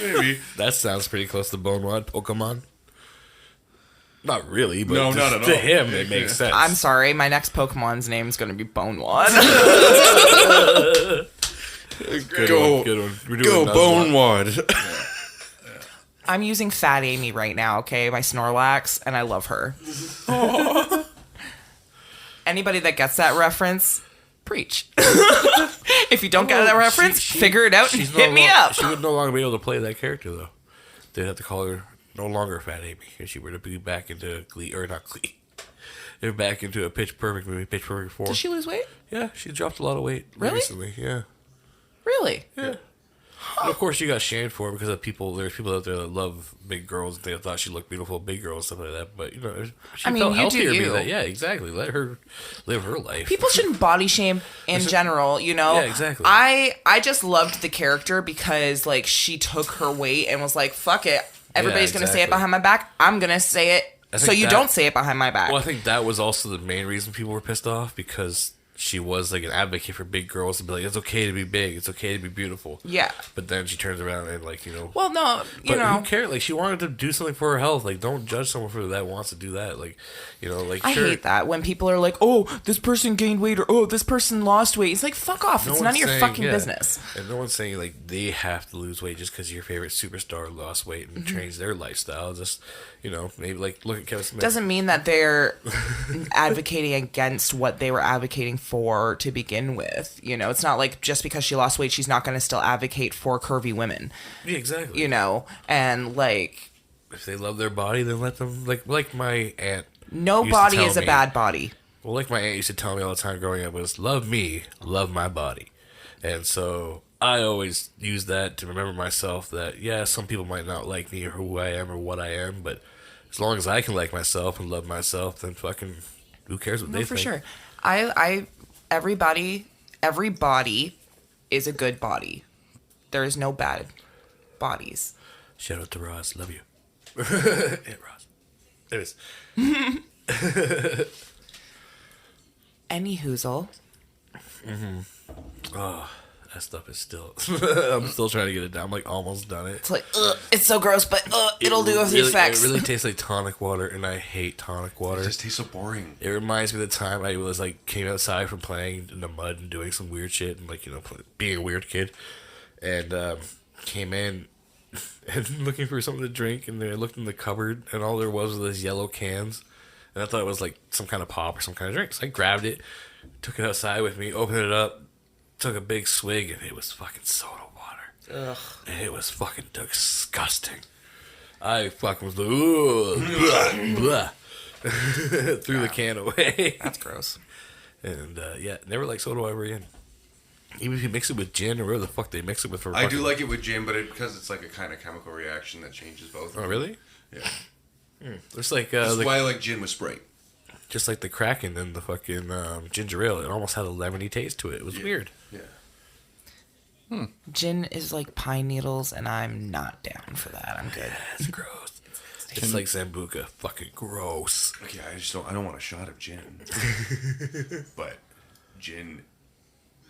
Maybe. That sounds pretty close to bone wad. Pokemon. Not really, but No, to, not at to all. him Yeah, it makes yeah. sense. I'm sorry, my next Pokemon's name is going to be Bonewad. Good Go, one, good one. We're doing go another bone one. wad. I'm using Fat Amy right now, okay? My Snorlax, and I love her. Anybody that gets that reference, preach. If you don't get that reference, figure it out and hit me up. She would no longer be able to play that character, though. They'd have to call her no longer Fat Amy. If she were to be back into Glee, or not Glee, they're back into a Pitch Perfect movie, Pitch Perfect 4. Did she lose weight? Yeah, she dropped a lot of weight Really? recently. Yeah. Really? Yeah. And of course, she got shamed for it because of people. There's people out there that love big girls. They thought she looked beautiful, big girls, stuff like that. But she felt healthier being that. Yeah, exactly. Let her live her life. People shouldn't body shame in general, Yeah, exactly. I just loved the character because like she took her weight and was like, "Fuck it, everybody's gonna say it behind my back. I'm gonna say it, so you don't say it behind my back." Well, I think that was also the main reason people were pissed off because she was like an advocate for big girls to be like, it's okay to be big, it's okay to be beautiful. Yeah. But then she turns around and like, Well, no, who cares? Like, she wanted to do something for her health. Like, don't judge someone for that wants to do that. Like, like, I hate that when people are like, "Oh, this person gained weight," or "Oh, this person lost weight." It's like, fuck off. It's none of your fucking business. And no one's saying like they have to lose weight just because your favorite superstar lost weight and changed their lifestyle. Just maybe like look at Kevin Smith. Doesn't mean that they're advocating against what they were advocating for to begin with. It's not like just because she lost weight, she's not going to still advocate for curvy women. Yeah, exactly. And like, if they love their body, then let them like my aunt. No body is a bad body. Well, like my aunt used to tell me all the time growing up was, love me, love my body. And so I always use that to remember myself that, yeah, some people might not like me or who I am or what I am, but as long as I can like myself and love myself, then fucking who cares what they think. For sure. Every body is a good body. There is no bad bodies. Shout out to Roz. Love you. Yeah, Roz. There it is. Any hoozle. Oh, that stuff is still. I'm still trying to get it down. I'm like almost done it. It's like, it's so gross, but it'll do with the effects. It really tastes like tonic water, and I hate tonic water. It just tastes so boring. It reminds me of the time I was like came outside from playing in the mud and doing some weird shit and like being a weird kid, and came in and looking for something to drink, and then I looked in the cupboard, and all there was these yellow cans, and I thought it was like some kind of pop or some kind of drink. So I grabbed it, took it outside with me, opened it up, took a big swig, and it was fucking soda water. Ugh. And it was fucking disgusting. I fucking was like, ooh, blah, blah. Threw the can away. That's gross. And yeah, never like soda ever again. Even if you mix it with gin or whatever the fuck they mix it with. I do like it with gin, but because it's like a kind of chemical reaction that changes both. Oh, really? Yeah. It's like that's why I like gin with Sprite. Just like the Kraken and the fucking ginger ale. It almost had a lemony taste to it. It was weird. Yeah. Gin is like pine needles, and I'm not down for that. I'm good. It's gross. It's like Sambuca. Fucking gross. Okay, I don't want a shot of gin. But gin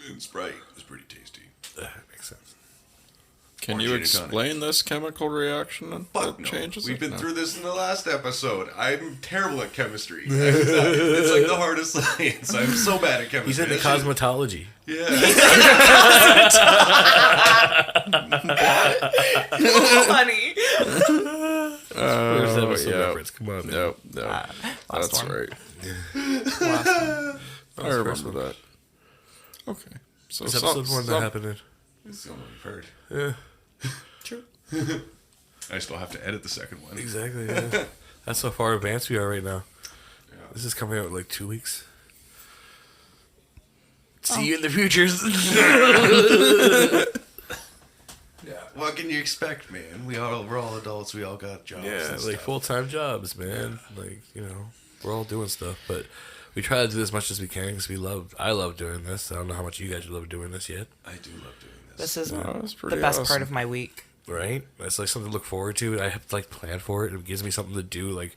and Sprite is pretty tasty. Makes sense. Can you explain this chemical reaction that changes? We've been through this in the last episode. I'm terrible at chemistry. It's like the hardest science. I'm so bad at chemistry. He's into cosmetology. Yeah. Funny. Where's that episode reference? Come on, man. Nope. That's one. right. I remember that. Okay. So It's episode 1 that happened in. It's the only one we've heard. Yeah. True. I still have to edit the second one. Exactly, yeah. That's how far advanced we are right now. Yeah. This is coming out in like 2 weeks. See you in the future. Yeah. What can you expect, man? We're all adults. We all got jobs. Yeah, and like stuff. full-time jobs, man. Like, we're all doing stuff, but we try to do as much as we can because I love doing this. I don't know how much you guys love doing this yet. I do love doing this. This is that's the pretty best awesome. part of my week. Right? It's like something to look forward to. I have to like plan for it. It gives me something to do. Like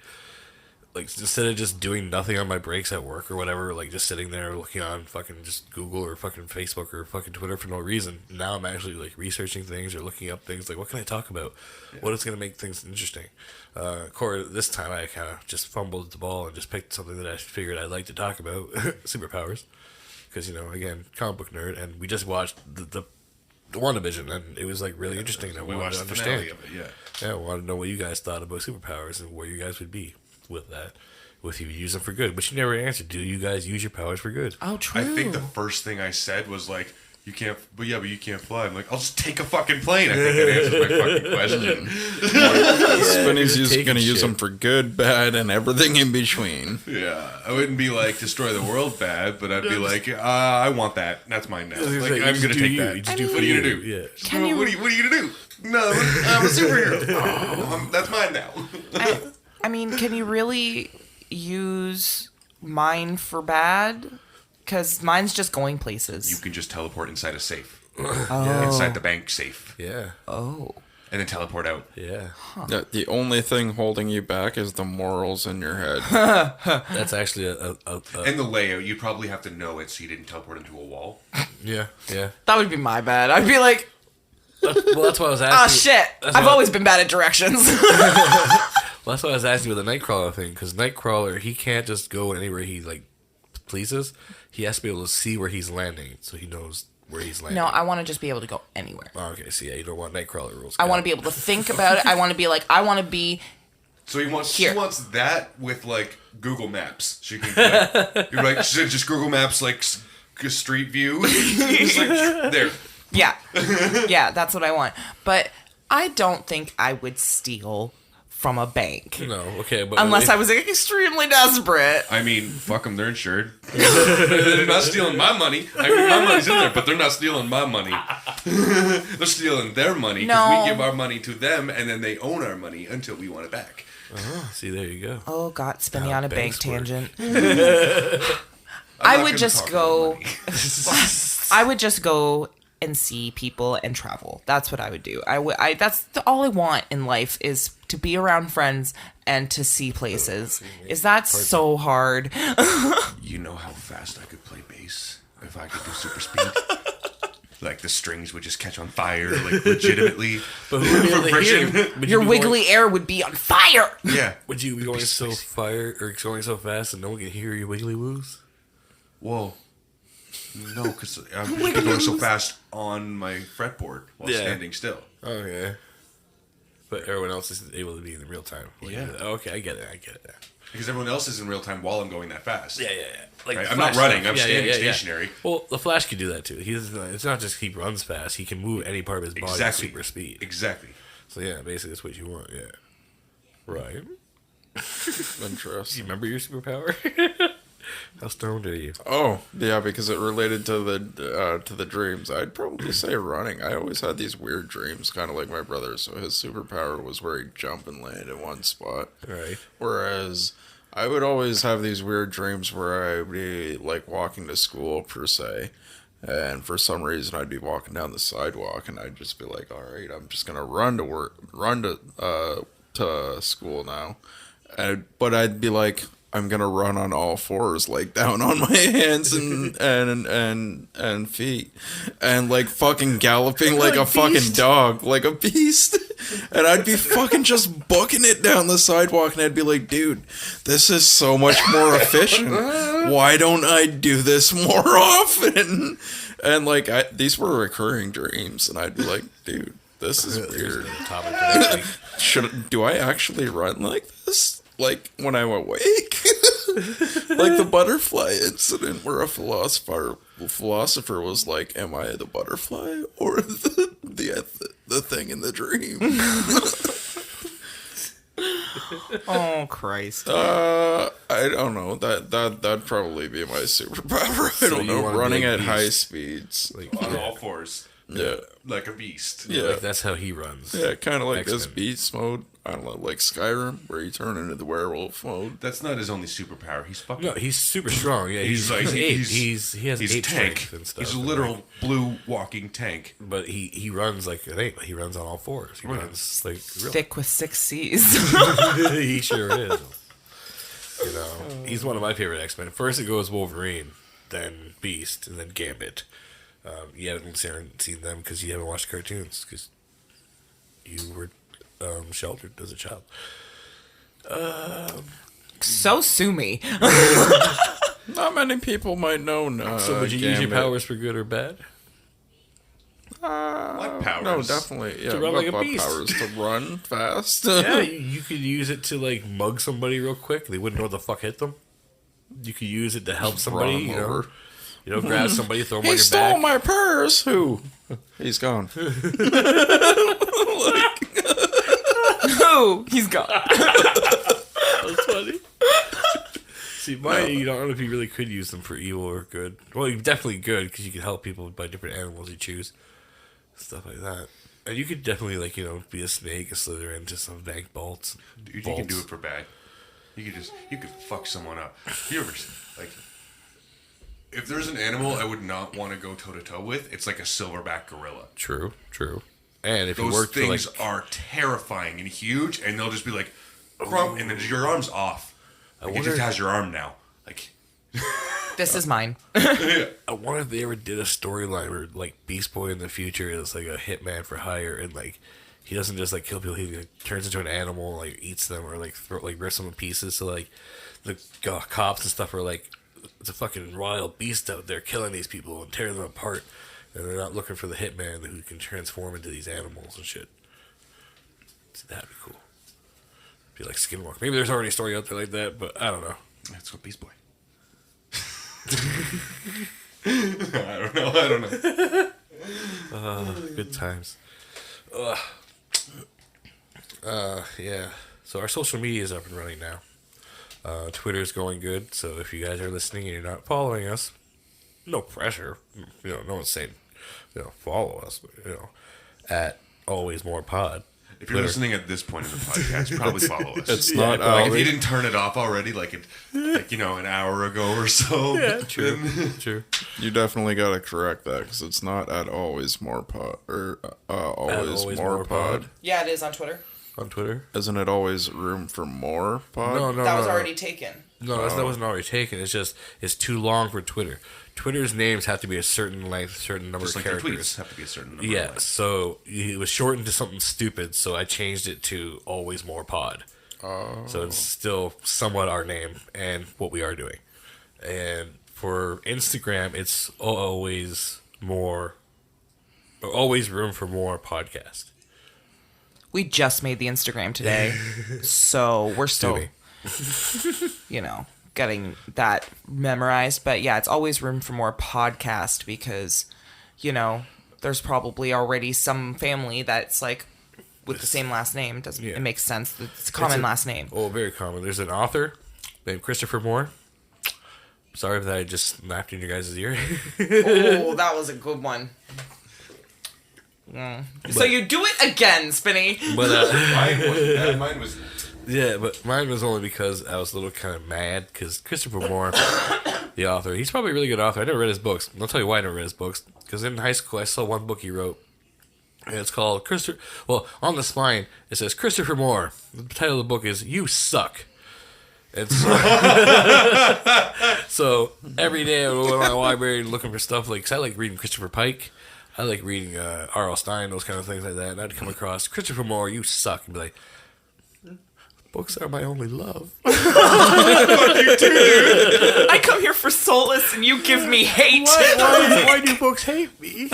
instead of just doing nothing on my breaks at work or whatever, like just sitting there looking on fucking just Google or fucking Facebook or fucking Twitter for no reason. Now I'm actually like researching things or looking up things. Like, what can I talk about? Yeah. What is going to make things interesting? Corey, this time I kind of just fumbled the ball and just picked something that I figured I'd like to talk about. Superpowers. Because, again, comic book nerd. And we just watched the WandaVision, and it was like really interesting. So I we wanted watched to the understand. finale of it, Yeah, I wanted to know what you guys thought about superpowers and where you guys would be with that. If you use them for good. But you never answered. Do you guys use your powers for good? Oh, true. I think the first thing I said was like, You can't, but you can't fly. I'm like, I'll just take a fucking plane. I think that answers my fucking question. Spinny's going to use them for good, bad, and everything in between. Yeah, I wouldn't be like destroy the world bad, but I'd be like, I want that. That's mine now. Like, I'm going to take that. What are you going to do? Yeah. What are you going to do? No, I'm a superhero. That's mine now. I mean, can you really use mine for bad? Because mine's just going places. You can just teleport inside a safe. Oh. Inside the bank safe. Yeah. Oh. And then teleport out. Yeah. Yeah, the only thing holding you back is the morals in your head. That's actually a And the layout, you'd probably have to know it so you didn't teleport into a wall. yeah. That would be my bad. I'd be like, Well, that's what I was asking. oh shit. I've always been bad at directions. Well, that's what I was asking with the Nightcrawler thing, because Nightcrawler, he can't just go anywhere he pleases. He has to be able to see where he's landing, so he knows where he's landing. No, I want to just be able to go anywhere. Oh, okay, so yeah, you don't want Nightcrawler rules. I want to be able to think about it. I want to be So she Here. wants that with like Google Maps. She can like, you're like just Google Maps like street view. Just like there. yeah. Yeah, that's what I want. But I don't think I would steal from a bank. No, okay, but Unless I was extremely desperate. I mean, fuck them. They're insured. They're not stealing my money. I mean, my money's in there, but they're not stealing my money. They're stealing their money because No. we give our money to them, and then they own our money until we want it back. see, there you go. Oh, God, spinning How on a bank banks work. tangent. I'm I not would gonna just talk go. about money. I would just go and see people and travel. That's what I would do. All I want in life is to be around friends and to see places. Is that so hard? You know how fast I could play bass if I could do super speed? Like the strings would just catch on fire, like legitimately. But who would be able to hear? Friction. Would Your you be wiggly air would be on fire. Yeah. Would you be going so going so fast and no one can hear your wiggly woos? Whoa. No, because I'm just going so fast on my fretboard while Yeah. standing still. Okay. But everyone else is able to be in the real time. Yeah. Okay, I get it. Because everyone else is in real time while I'm going that fast. Yeah. Like Right? the I'm not Flash running. stuff. I'm standing stationary. Well, the Flash can do that too. It's not just he runs fast. He can move any part of his body at super speed. Exactly. So yeah, basically that's what you want. Yeah. Right. Do Interesting. you remember your superpower? How stoned are you? Oh, yeah, because it related to the dreams. I'd probably say running. I always had these weird dreams, kind of like my brother. So his superpower was where he'd jump and land in one spot. Right. Whereas I would always have these weird dreams where I'd be like walking to school per se. And for some reason, I'd be walking down the sidewalk, and I'd just be like, "All right, I'm just gonna run to school now." But I'd be like, "I'm gonna run on all fours, like down on my hands and feet, and like fucking galloping like a fucking dog, like a beast." And I'd be fucking just booking it down the sidewalk, and I'd be like, "Dude, this is so much more efficient. Why don't I do this more often?" And like, these were recurring dreams, and I'd be like, "Dude, this is weird. Do I actually run like this? Like when I'm awake?" Like the butterfly incident where a philosopher was like, "Am I the butterfly or the thing in the dream?" Oh Christ! I don't know. That'd probably be my superpower. I don't you know. wanna be Running a at beast. high speeds. Like, On all fours. Yeah. Like a beast. Yeah. like that's how he runs. Yeah, kind of like this X-Men. beast mode. I don't know, like Skyrim, where you turn into the werewolf mode. That's not his only superpower. He's fucking. No, he's super strong. Yeah, he's like eight. He has he's a eight tank. strength and stuff. He's a and, literal like, blue walking tank. but he runs like an ape. He runs on all fours. He runs like real. Thick with 6 C's. He sure is. You know, he's one of my favorite X-Men. First it goes Wolverine, then Beast, and then Gambit. You haven't seen them because you haven't watched cartoons because you were sheltered as a child. So sue me. Not many people might know. So would you use your Gambit. powers for good or bad? What powers? No, definitely. Yeah, To run like a what beast. powers to run fast. Yeah, you could use it to like mug somebody real quick. They wouldn't know what the fuck hit them. You could use it to help somebody. Run 'em You know, over. You know, grab somebody, throw them on He your stole back. my purse. Who? He's gone. Oh, he's gone. That's funny. See, mine, you know, I don't know if you really could use them for evil or good. Well, you definitely good because you can help people by different animals you choose, stuff like that. And you could definitely, like, you know, be a snake, a Slytherin, just some bank bolts. Dude, you can do it for bad. You could fuck someone up. You ever, like, if there's an animal I would not want to go toe to toe with, it's like a silverback gorilla. True. And if you Those work for, things like, are terrifying and huge, and they'll just be like, crump, and then your arm's off. Like, it just has your arm now. Like, This is mine. I wonder if they ever did a storyline where, like, Beast Boy in the future is like a hitman for hire, and like he doesn't just like kill people; he like, turns into an animal, like eats them, or like rips them in pieces. So like the cops and stuff are like, it's a fucking wild beast out there killing these people and tearing them apart, and they're not looking for the hitman who can transform into these animals and shit. So that'd be cool. Be like Skinwalker. Maybe there's already a story out there like that, but I don't know. that's what Beast Boy. I don't know. Good times. Yeah. So our social media is up and running now. Twitter's going good. So if you guys are listening and you're not following us, no pressure. You know, no one's saying, you know, follow us. You know, at Always More Pod. If you're listening at this point in the podcast, probably follow us. It's not like if you didn't turn it off already, like you know, an hour ago or so. Yeah, true. True. You definitely got to correct that because it's not at Always More Pod or Always More Pod. Yeah, it is on Twitter. On Twitter? Isn't it always room for more pod? No, That was already taken. No, that wasn't already taken. It's just it's too long for Twitter. Twitter's names have to be a certain length, certain number Just of like the characters. tweets have to be a certain number. Yeah, so it was shortened to something stupid, so I changed it to Always More Pod. So it's still somewhat our name and what we are doing. And for Instagram, it's always room for more podcast. We just made the Instagram today, so we're still, you know, getting that memorized. But yeah, it's always room for more podcast because, you know, there's probably already some family that's like with the same last name. It makes sense. It's a common last name. Oh, very common. There's an author named Christopher Moore. Sorry if I just snapped in your guys' ear. Oh, that was a good one. So you do it again, Spinny. But Mine was. yeah, but mine was only because I was a little kind of mad because Christopher Moore, the author, he's probably a really good author. I never read his books. I'll tell you why I never read his books. Because in high school, I saw one book he wrote, and it's called Christopher. Well, on the spine it says Christopher Moore. The title of the book is "You Suck." And so, so every day I would go to my library looking for stuff like. 'Cause I like reading Christopher Pike. I like reading R.L. Stein, those kind of things like that. And I'd come across Christopher Moore, you suck, and be like, books are my only love. I come here for solace, and you give me hate. Why do books hate me?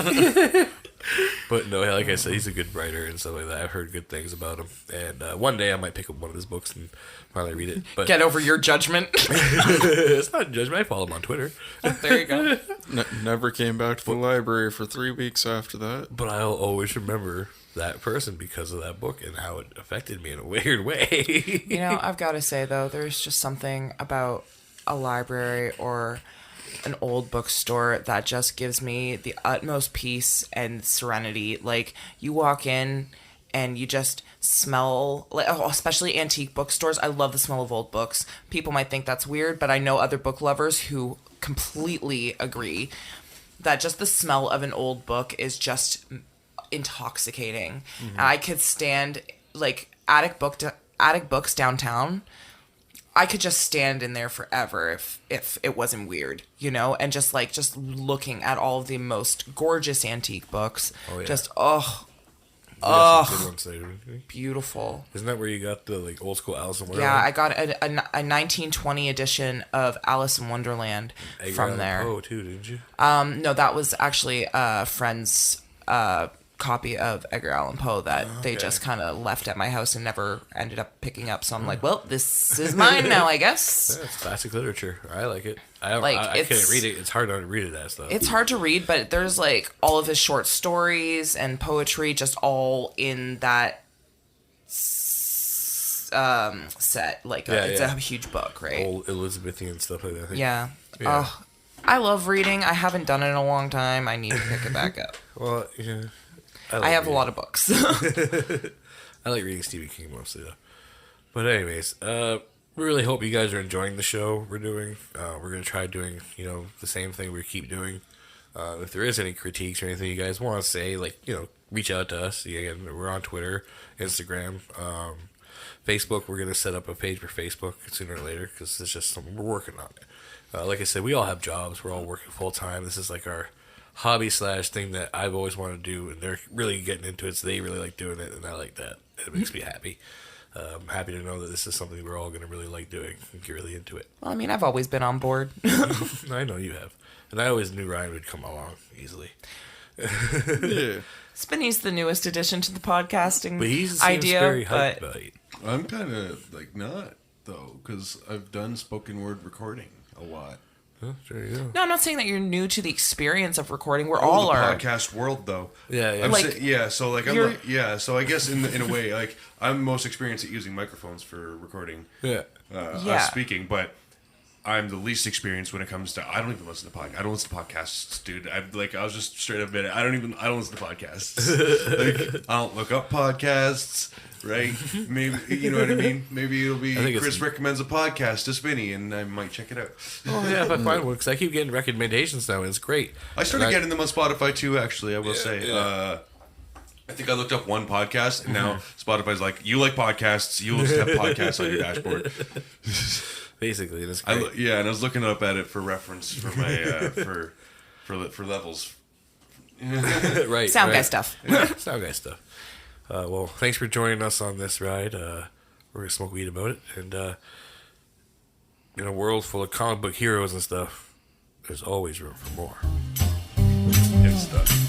But no, like I said, he's a good writer and stuff like that. I've heard good things about him. And one day I might pick up one of his books and finally read it. But Get over your judgment. it's not judgment. I follow him on Twitter. There you go. Never came back to the library for 3 weeks after that. But I'll always remember that person because of that book and how it affected me in a weird way. You know, I've got to say, though, there's just something about a library or an old bookstore that just gives me the utmost peace and serenity. Like, you walk in and you just smell, like, especially antique bookstores. I love the smell of old books. People might think that's weird, but I know other book lovers who completely agree that just the smell of an old book is just intoxicating. Mm-hmm. I could stand, like, attic books downtown. I could just stand in there forever if it wasn't weird, you know, and just looking at all of the most gorgeous antique books. Oh, yeah. Just beautiful. Isn't that where you got the like old school Alice in Wonderland? Yeah, I got a 1920 edition of Alice in Wonderland from there. Oh, too, didn't you? No, that was actually a friend's copy of Edgar Allan Poe that they just kind of left at my house and never ended up picking up. So I'm like, well, this is mine now, I guess. Yeah, it's classic literature. I like it. I Like, can't read it. It's hard to read it as stuff. It's hard to read, but there's like all of his short stories and poetry just all in that set. Like, it's a huge book, right? Old Elizabethan stuff like that. Yeah. Yeah. Oh, I love reading. I haven't done it in a long time. I need to pick it back up. Well, yeah. I have a lot of books. I like reading Stephen King mostly, though. But anyways, we really hope you guys are enjoying the show we're doing. We're going to try doing, the same thing we keep doing. If there is any critiques or anything you guys want to say, like, reach out to us. Again, we're on Twitter, Instagram, Facebook. We're going to set up a page for Facebook sooner or later because it's just something we're working on. Like I said, we all have jobs. We're all working full time. This is like our hobby / thing that I've always wanted to do, and they're really getting into it, so they really like doing it, and I like that. It makes me happy. I'm happy to know that this is something we're all going to really like doing and get really into it. Well, I mean, I've always been on board. I know you have. And I always knew Ryan would come along easily. Yeah. Spinny's the newest addition to the podcasting But he seems idea. very hyped about it. I'm kind of like not though, because I've done spoken word recording a lot. Huh, there you go. No, I'm not saying that you're new to the experience of recording. We're Oh, all the are. podcast world though. Yeah, yeah. I'm Like, so like I'm you're- like, so I guess in a way like I'm most experienced at using microphones for recording, Yeah. Yeah. us speaking, but I'm the least experienced when it comes to. I don't even listen to podcasts. I don't listen to podcasts, dude. I was just straight up admit it. I don't listen to podcasts. Like, I don't look up podcasts. Right? Maybe you know what I mean. Maybe it'll be think Chris it's- recommends a podcast to Spinny, and I might check it out. Oh, yeah, if I find one, because I keep getting recommendations now, and it's great. I started And getting them on Spotify too. Actually, I will say. yeah. I think I looked up one podcast, and now Spotify's like, "You like podcasts? You will just have podcasts on your dashboard." Basically, and it's great. And I was looking up at it for reference for my for levels. Right. Sound guy right. stuff. Sound guy stuff. Well, thanks for joining us on this ride. We're going to smoke weed about it. And in a world full of comic book heroes and stuff, there's always room for more. And stuff.